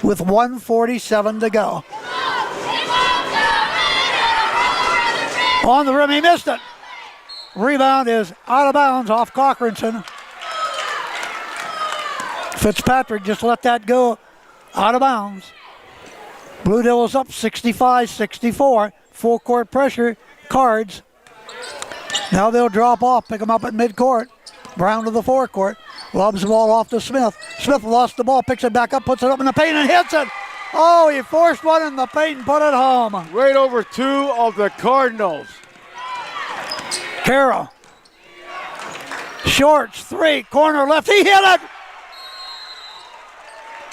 with 1:47 to go. On the rim, he missed it. Rebound is out of bounds off Cochranton. Fitzpatrick just let that go out of bounds. Blue Devils up 65-64. Full court pressure. Cards. Now they'll drop off, pick them up at midcourt. Brown to the forecourt. Lobs the ball off to Smith. Smith lost the ball, picks it back up, puts it up in the paint and hits it. Oh, he forced one in the paint and put it home. Right over 2 of the Cardinals. Carroll. Shorts, 3, corner left. He hit it.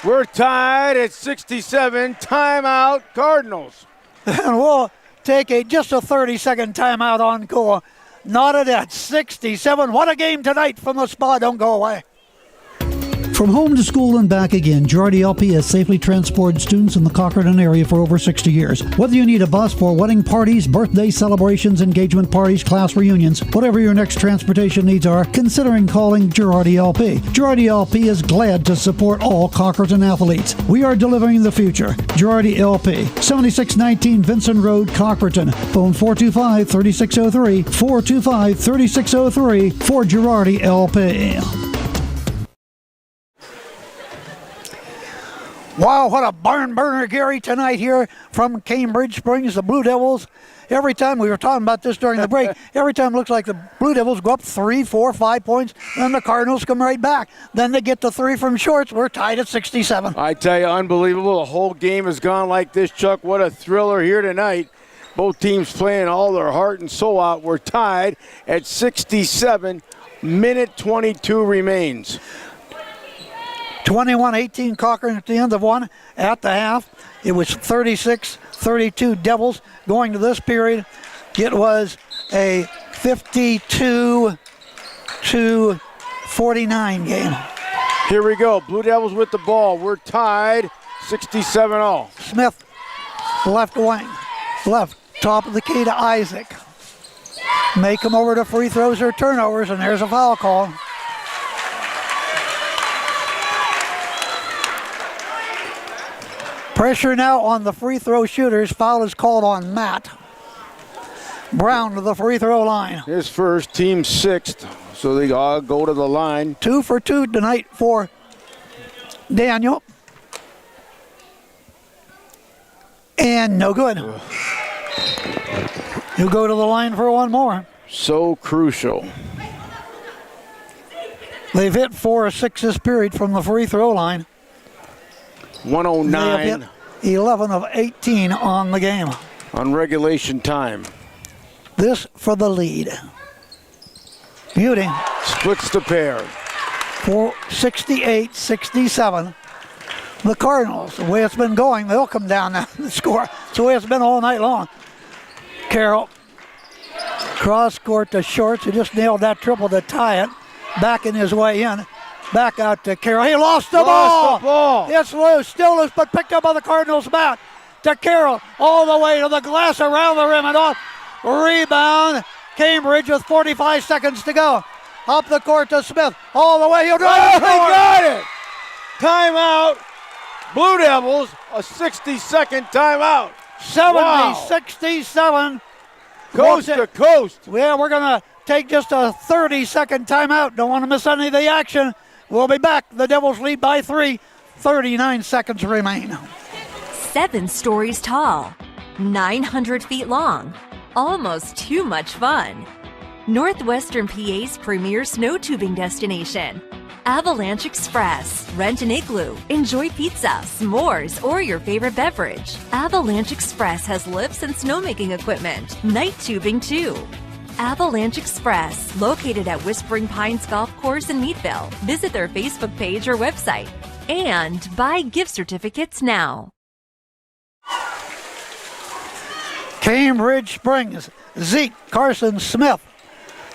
We're tied at 67. Timeout, Cardinals. And we'll take just a 30-second timeout on court. Knotted at 67. What a game tonight from the spa. Don't go away. From home to school and back again, Girardi LP has safely transported students in the Cochranton area for over 60 years. Whether you need a bus for wedding parties, birthday celebrations, engagement parties, class reunions, whatever your next transportation needs are, considering calling Girardi LP. Girardi LP is glad to support all Cochranton athletes. We are delivering the future. Girardi LP, 7619 Vincent Road, Cochranton. Phone 425-3603, 425-3603 for Girardi LP. Wow, what a barn burner, Gary, tonight here from Cambridge Springs. The Blue Devils, every time, we were talking about this during the break, every time it looks like the Blue Devils go up 3, 4, 5 points, then the Cardinals come right back. Then they get the 3 from Shorts. We're tied at 67. I tell you, unbelievable. The whole game has gone like this, Chuck. What a thriller here tonight. Both teams playing all their heart and soul out. We're tied at 67. Minute 22 remains. 21-18 Cochran at the end of one. At the half, it was 36-32 Devils. Going to this period, it was a 52-49 game. Here we go. Blue Devils with the ball. We're tied 67-all. Smith, left wing, left, top of the key to Isaac. Make them over to free throws or turnovers, and there's a foul call. Pressure now on the free throw shooters. Foul is called on Matt. Brown to the free throw line. His first, team 6th, so they all go to the line. 2 for 2 tonight for Daniel. And no good. He'll go to the line for one more. So crucial. They've hit 4 of 6 this period from the free throw line. 109. They have hit 11 of 18 on the game. On regulation time. This for the lead. Beauty. Splits the pair. 68-67. The Cardinals, the way it's been going, they'll come down now and score. It's the way it's been all night long. Carroll. Cross court to Shorts, who just nailed that triple to tie it. Backing his way in. Back out to Carroll. He lost the ball. It's loose, still loose, but picked up by the Cardinals back. To Carroll, all the way to the glass, around the rim and off. Rebound, Cambridge with 45 seconds to go. Up the court to Smith, all the way. He'll drive it. He got it. Timeout. Blue Devils, a 60-second timeout. 70-67. Coast to coast. Yeah, we're going to take just a 30-second timeout. Don't want to miss any of the action. We'll be back. The Devils lead by 3. 39 seconds remain. 7 stories tall, 900 feet long, almost too much fun. Northwestern PA's premier snow tubing destination. Avalanche Express. Rent an igloo. Enjoy pizza, s'mores, or your favorite beverage. Avalanche Express has lifts and snowmaking equipment. Night tubing, too. Avalanche Express, located at Whispering Pines Golf Course in Meadville. Visit their Facebook page or website. And buy gift certificates now. Cambridge Springs. Zeke Carson Smith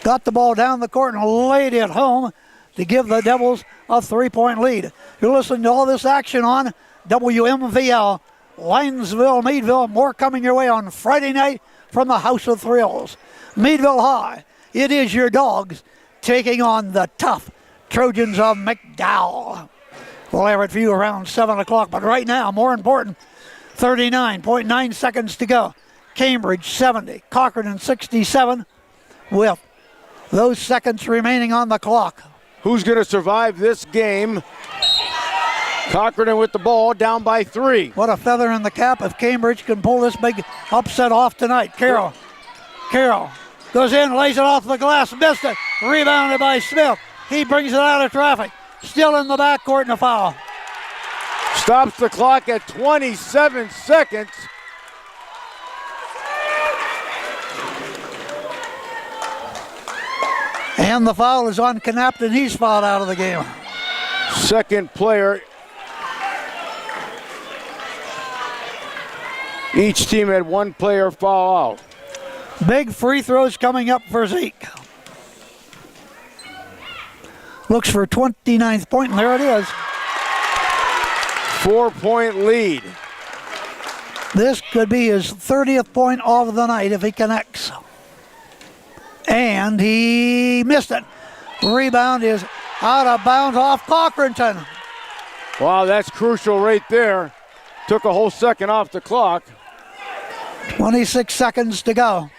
got the ball down the court and laid it home to give the Devils a 3-point lead. You're listening to all this action on WMVL, Linesville, Meadville. More coming your way on Friday night from the House of Thrills. Meadville High, it is your Dogs taking on the tough Trojans of McDowell. We'll have it for you around 7 o'clock, but right now, more important, 39.9 seconds to go. Cambridge 70, Cochranton 67, with those seconds remaining on the clock. Who's going to survive this game? Cochranton with the ball, down by 3. What a feather in the cap if Cambridge can pull this big upset off tonight. Carroll goes in, lays it off the glass, missed it. Rebounded by Smith. He brings it out of traffic. Still in the backcourt and a foul. Stops the clock at 27 seconds. And the foul is on Cochranton. He's fouled out of the game. Second player. Each team had one player foul out. Big free throws coming up for Zeke. Looks for 29th point, and there it is. 4-point lead. This could be his 30th point of the night if he connects. And he missed it. Rebound is out of bounds off Cochranton. Wow, that's crucial right there. Took a whole second off the clock. 26 seconds to go.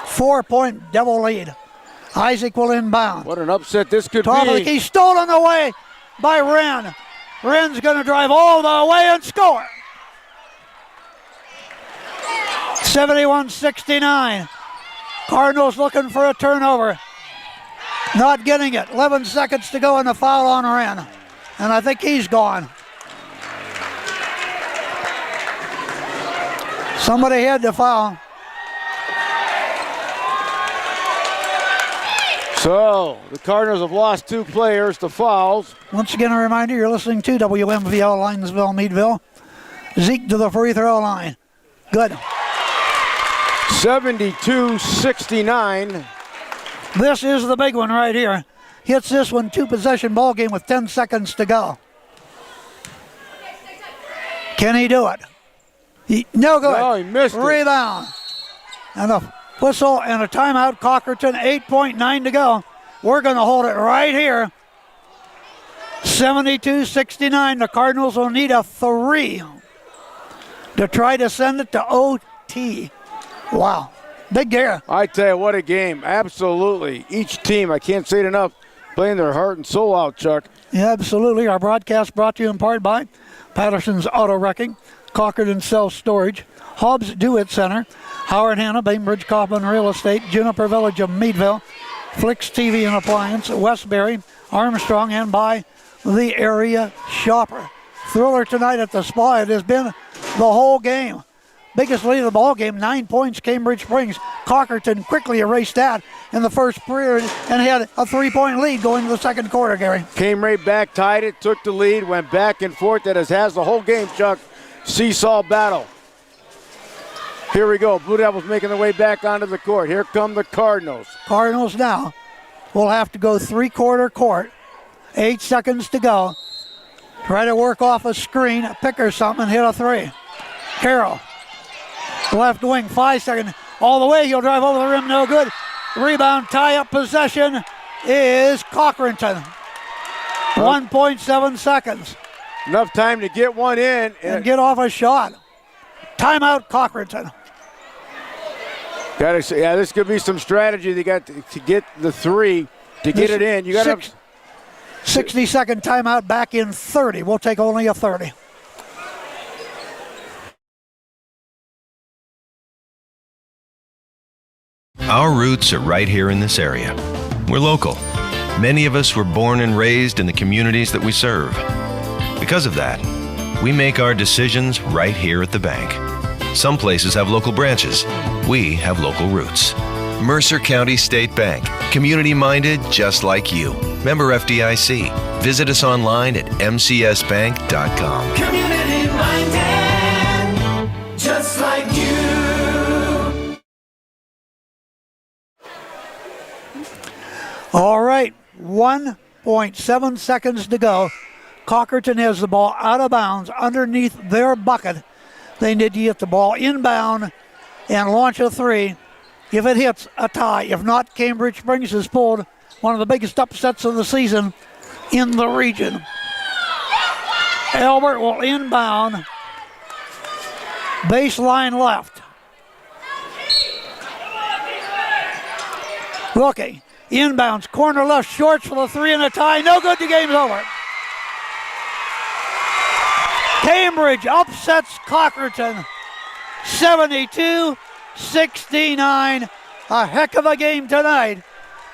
4-point Devil lead. Isaac will inbound. What an upset this could Top of the be. key, stolen away by Wren. Wren's going to drive all the way and score. 71-69. Cardinals looking for a turnover. Not getting it. 11 seconds to go and a foul on Wren. And I think he's gone. Somebody had to foul. So, the Cardinals have lost 2 players to fouls. Once again, a reminder, you're listening to WMVL Linesville, Meadville. Zeke to the free throw line. Good. 72-69. This is the big one right here. Hits this one, 2-possession ball game with 10 seconds to go. Can he do it? No good. No, he missed it. Rebound. And a whistle and a timeout. Cochranton, 8.9 to go. We're going to hold it right here. 72-69. The Cardinals will need a 3 to try to send it to OT. Wow. Big gear. I tell you, what a game. Absolutely. Each team, I can't say it enough, playing their heart and soul out, Chuck. Yeah, absolutely. Our broadcast brought to you in part by Patterson's Auto Wrecking, Cochranton Self Storage, Hobbs Do-It Center, Howard Hanna, Bainbridge Kaufman Real Estate, Juniper Village of Meadville, Flicks TV and Appliance, Westbury, Armstrong, and by the Area Shopper. Thriller tonight at the Spa. It has been the whole game. Biggest lead of the ball game, 9 points, Cambridge Springs. Cochranton quickly erased that in the first period and had a 3-point lead going into the second quarter, Gary. Came right back, tied it, took the lead, went back and forth. That has the whole game, Chuck. Seesaw battle. Here we go. Blue Devils making their way back onto the court. Here come the Cardinals. Cardinals now will have to go three-quarter court. 8 seconds to go. Try to work off a screen, pick or something, hit a 3. Carroll. Left wing, 5 seconds. All the way, he'll drive over the rim, no good. Rebound, tie-up possession is Cochranton. 1.7 seconds. Enough time to get one in. And get off a shot. Timeout, Cochranton. Gotta say, yeah, this could be some strategy. They got to get the 3 to get it in. You got 60-second timeout, back in 30. We'll take only a 30. Our roots are right here in this area. We're local. Many of us were born and raised in the communities that we serve. Because of that, we make our decisions right here at the bank. Some places have local branches. We have local roots. Mercer County State Bank. Community-minded just like you. Member FDIC. Visit us online at mcsbank.com. Community-minded, just like you. All right, 1.7 seconds to go. Cochranton has the ball out of bounds underneath their bucket. They need to get the ball inbound and launch a three. If it hits, a tie. If not, Cambridge Springs has pulled one of the biggest upsets of the season in the region. Albert will inbound. Baseline left. Looking. Inbounds. Corner left. Shorts for the three and a tie. No good. The game's over. Cambridge upsets Cochranton 72-69. A heck of a game tonight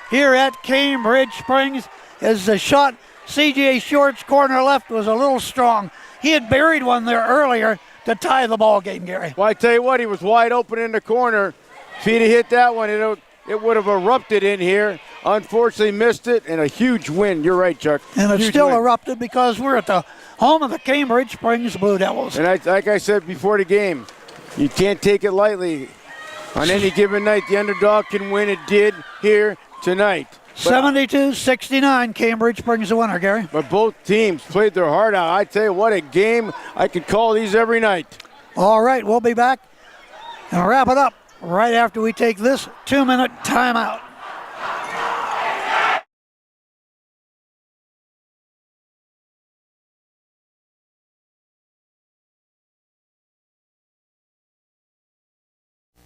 here at Cambridge Springs as the shot C.J. Short's corner left was a little strong. He had buried one there earlier to tie the ball game, Gary. Well, I tell you what, he was wide open in the corner. If he'd have hit that one, it would have erupted in here. Unfortunately missed it, and a huge win. You're right, Chuck. And it's huge still win. erupted because we're at the home of the Cambridge Springs Blue Devils. And like I said before the game, you can't take it lightly. On any given night, the underdog can win. It did here tonight. 72-69, Cambridge Springs the winner, Gary. But both teams played their heart out. I tell you what, a game. I could call these every night. All right, we'll be back and wrap it up right after we take this 2-minute timeout.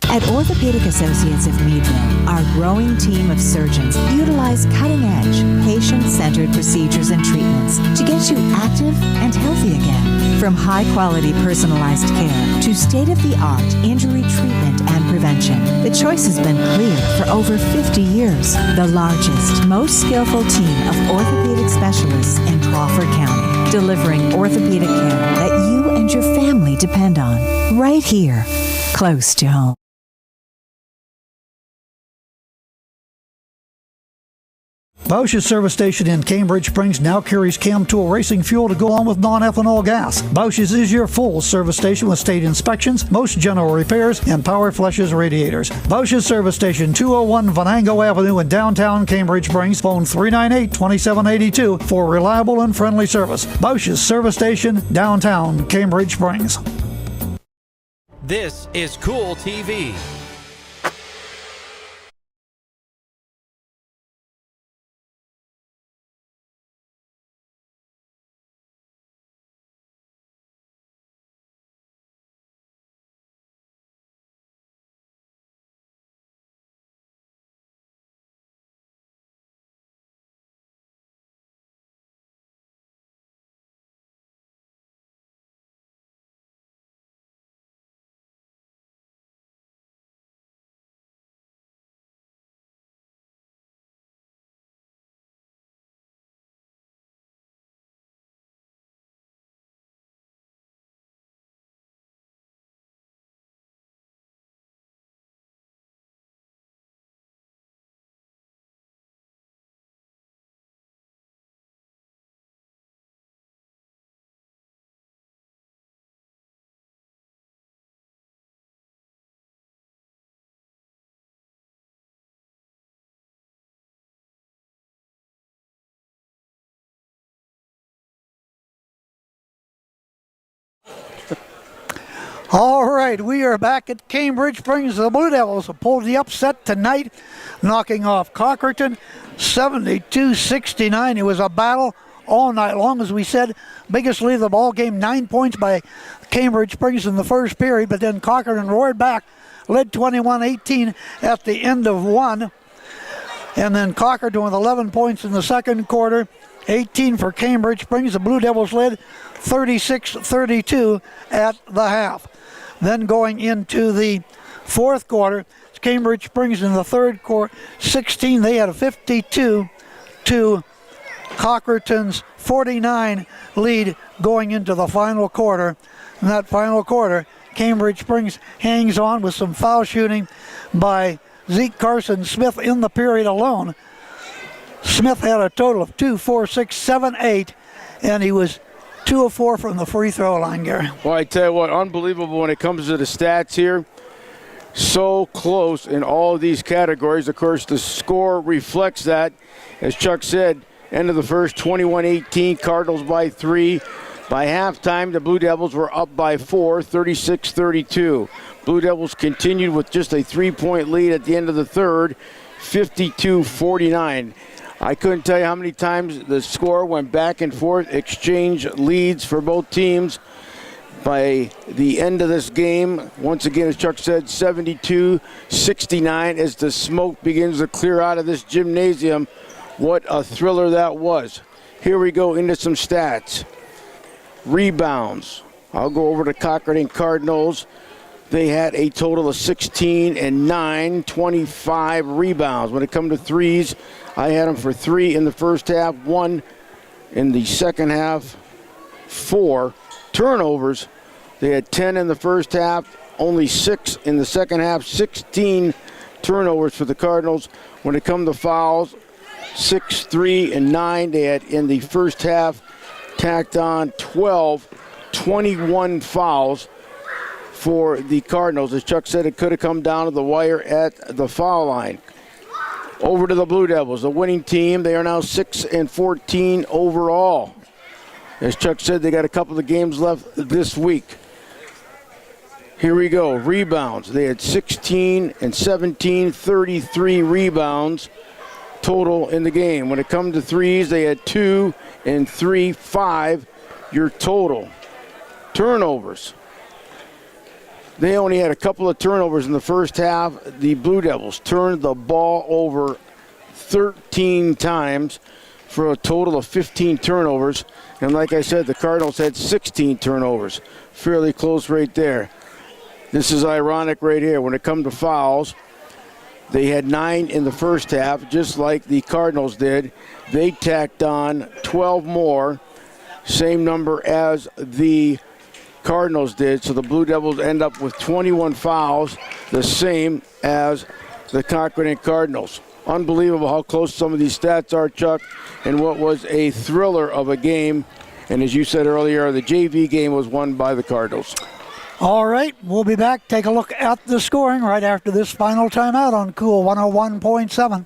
At Orthopedic Associates of Meadville, our growing team of surgeons utilize cutting-edge, patient-centered procedures and treatments to get you active and healthy again. From high-quality personalized care to state-of-the-art injury treatment and prevention, the choice has been clear for over 50 years. The largest, most skillful team of orthopedic specialists in Crawford County, delivering orthopedic care that you and your family depend on, right here, close to home. Bausch's service station in Cambridge Springs now carries Chem Tool racing fuel to go on with non-ethanol gas. Bausch's is your full service station with state inspections, most general repairs, and power flushes radiators. Bausch's service station, 201 Venango Avenue in downtown Cambridge Springs. Phone 398-2782 for reliable and friendly service. Bausch's service station, downtown Cambridge Springs. This is Cool TV. All right, we are back at Cambridge Springs. The Blue Devils have pulled the upset tonight, knocking off Cochranton 72-69. It was a battle all night long, as we said. Biggest lead of the ball game, 9 points by Cambridge Springs in the first period, but then Cochranton roared back, led 21-18 at the end of one. And then Cochranton with 11 points in the second quarter, 18 for Cambridge Springs. The Blue Devils led 36-32 at the half. Then going into the fourth quarter, Cambridge Springs in the third quarter, 16. They had a 52 to Cochranton's 49 lead going into the final quarter. In that final quarter, Cambridge Springs hangs on with some foul shooting by Zeke Carson Smith in the period alone. Smith had a total of 2, 4, 6, 7, 8, and he was 2 of 4 from the free throw line, Gary. Well, I tell you what, unbelievable when it comes to the stats here. So close in all of these categories. Of course, the score reflects that. As Chuck said, end of the first, 21-18, Cardinals by 3. By halftime, the Blue Devils were up by 4, 36-32. Blue Devils continued with just a 3-point lead at the end of the third, 52-49. I couldn't tell you how many times the score went back and forth, exchange leads for both teams. By the end of this game, once again, as Chuck said, 72-69 as the smoke begins to clear out of this gymnasium. What a thriller that was. Here we go into some stats. Rebounds. I'll go over to Cochranton Cardinals. They had a total of 16 and 9, 25 rebounds. When it comes to threes, I had them for 3 in the first half, 1 in the second half, 4 turnovers. They had 10 in the first half, only 6 in the second half, 16 turnovers for the Cardinals. When it comes to fouls, 6, 3, and 9. They had in the first half tacked on 21 fouls for the Cardinals. As Chuck said, it could have come down to the wire at the foul line. Over to the Blue Devils, the winning team. They are now 6-14 overall. As Chuck said, they got a couple of games left this week. Here we go. Rebounds. They had 16 and 17, 33 rebounds total in the game. When it comes to threes, they had 2 and 3, 5 your total. Turnovers. They only had a couple of turnovers in the first half. The Blue Devils turned the ball over 13 times for a total of 15 turnovers. And like I said, the Cardinals had 16 turnovers. Fairly close right there. This is ironic right here. When it comes to fouls, they had 9 in the first half, just like the Cardinals did. They tacked on 12 more, same number as the Cardinals did. So the Blue Devils end up with 21 fouls, the same as the Cochranton Cardinals. Unbelievable how close some of these stats are, Chuck, and what was a thriller of a game. And as you said earlier, the JV game was won by the Cardinals. All right, we'll be back. Take a look at the scoring right after this final timeout on Cool 101.7.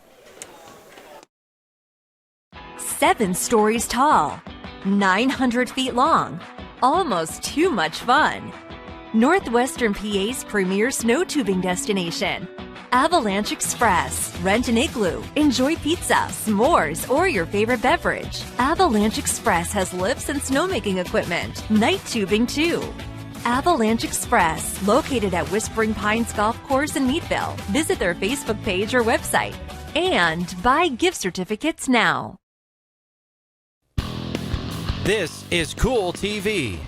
7 stories tall, 900 feet long, almost too much fun. Northwestern PA's premier snow tubing destination. Avalanche Express. Rent an igloo. Enjoy pizza, s'mores, or your favorite beverage. Avalanche Express has lifts and snowmaking equipment. Night tubing too. Avalanche Express, located at Whispering Pines Golf Course in Meadville. Visit their Facebook page or website. And buy gift certificates now. This is Cool TV.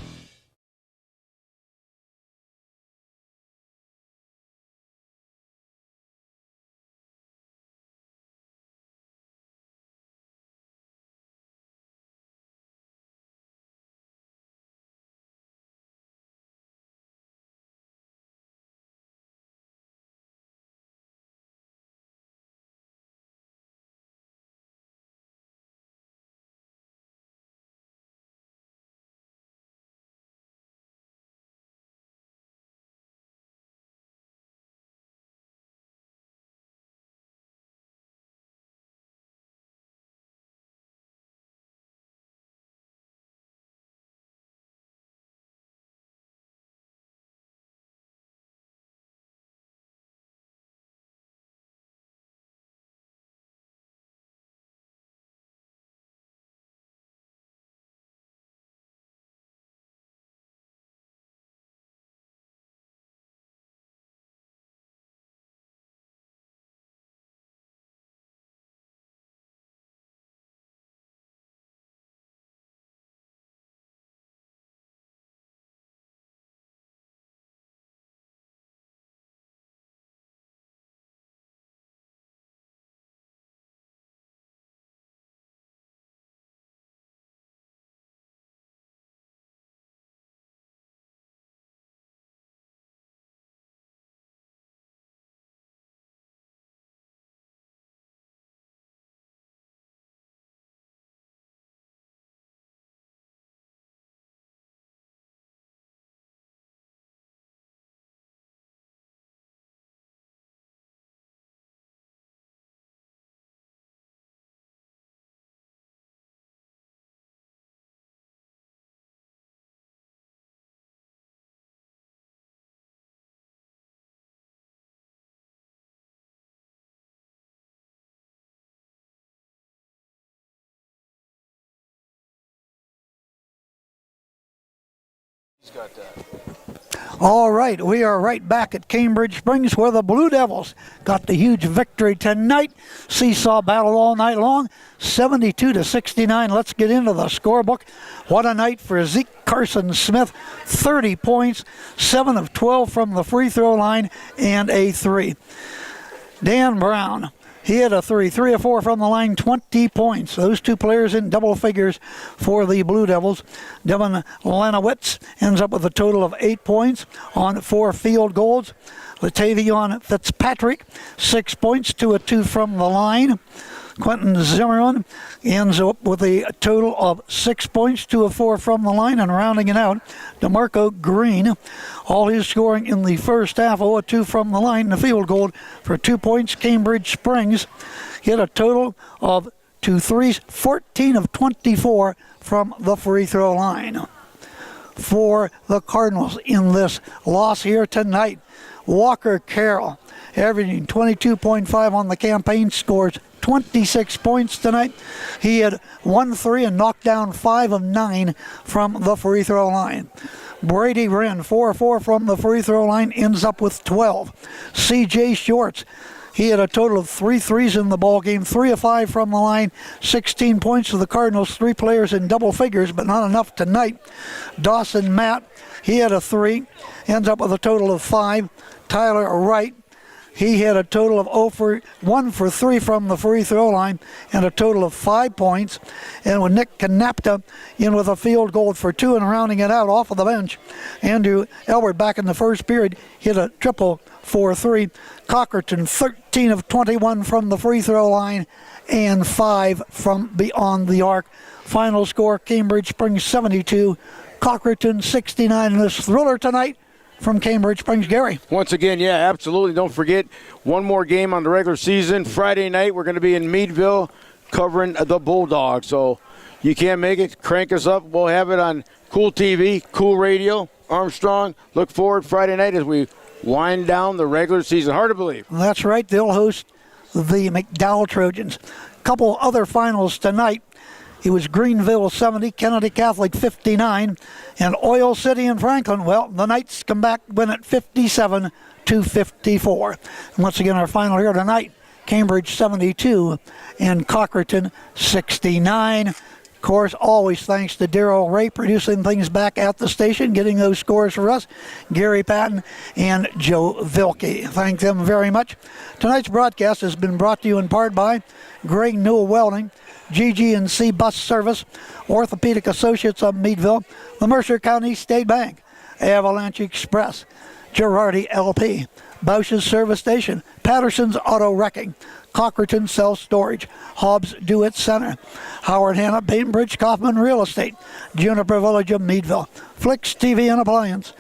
All right, we are right back at Cambridge Springs where the Blue Devils got the huge victory tonight. Seesaw battle all night long, 72-69. Let's get into the scorebook. What a night for Zeke Carson-Smith, 30 points, 7 of 12 from the free throw line and a 3. Dan Brown, he had a 3 of 4 from the line, 20 points. Those two players in double figures for the Blue Devils. Devin Lenowitz ends up with a total of 8 points on 4 field goals. Latavion Fitzpatrick, 6 points, 2 of 2 from the line. Quentin Zimmerman ends up with a total of 6 points, 2 of 4 from the line, and rounding it out, DeMarco Green. All his scoring in the first half, 0 of 2 from the line, and a field goal for 2 points. Cambridge Springs hit a total of 2 threes, 14 of 24 from the free throw line. For the Cardinals in this loss here tonight, Walker Carroll averaging 22.5 on the campaign, scores 26 points tonight. He had 1 3 and knocked down 5 of 9 from the free throw line. Brady Wren, 4 of 4 from the free throw line, ends up with 12. C.J. Shorts, he had a total of 3 threes in the ball game, 3 of 5 from the line, 16 points for the Cardinals, 3 players in double figures, but not enough tonight. Dawson Matt, he had a 3, ends up with a total of 5. Tyler Wright, he had a total of 1 for 3 from the free throw line and a total of 5 points. And with Nick Canapta in with a field goal for 2 and rounding it out off of the bench, Andrew Elbert back in the first period hit a triple for 3. Cochranton 13 of 21 from the free throw line and 5 from beyond the arc. Final score, Cambridge Springs 72, Cochranton 69 in this thriller tonight. From Cambridge Springs, Gary. Once again, yeah, absolutely. Don't forget, one more game on the regular season. Friday night, we're going to be in Meadville covering the Bulldogs. So you can't make it, crank us up. We'll have it on Cool TV, Cool Radio, Armstrong. Look forward Friday night as we wind down the regular season. Hard to believe. That's right. They'll host the McDowell Trojans. A couple other finals tonight. It was Greenville 70, Kennedy Catholic 59, and Oil City and Franklin. Well, the Knights come back, win it 57-54. And once again, our final here tonight, Cambridge 72 and Cochranton 69. Of course, always thanks to Darryl Ray producing things back at the station, getting those scores for us, Gary Patton and Joe Vilke. Thank them very much. Tonight's broadcast has been brought to you in part by Greg Newell Welding, GG&C Bus Service, Orthopedic Associates of Meadville, the Mercer County State Bank, Avalanche Express, Girardi LP, Bausch's Service Station, Patterson's Auto Wrecking, Cochranton Self Storage, Hobbs Do-It Center, Howard Hanna, Bainbridge Kaufman Real Estate, Juniper Village of Meadville, Flicks TV and Appliance,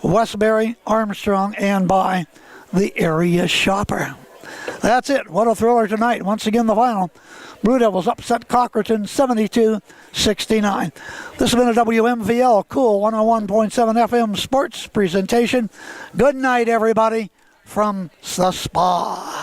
Westbury, Armstrong, and by the Area Shopper. That's it. What a thriller tonight. Once again, the final. Blue Devils upset Cochranton 72-69. This has been a WMVL Cool 101.7 FM sports presentation. Good night, everybody, from the spa.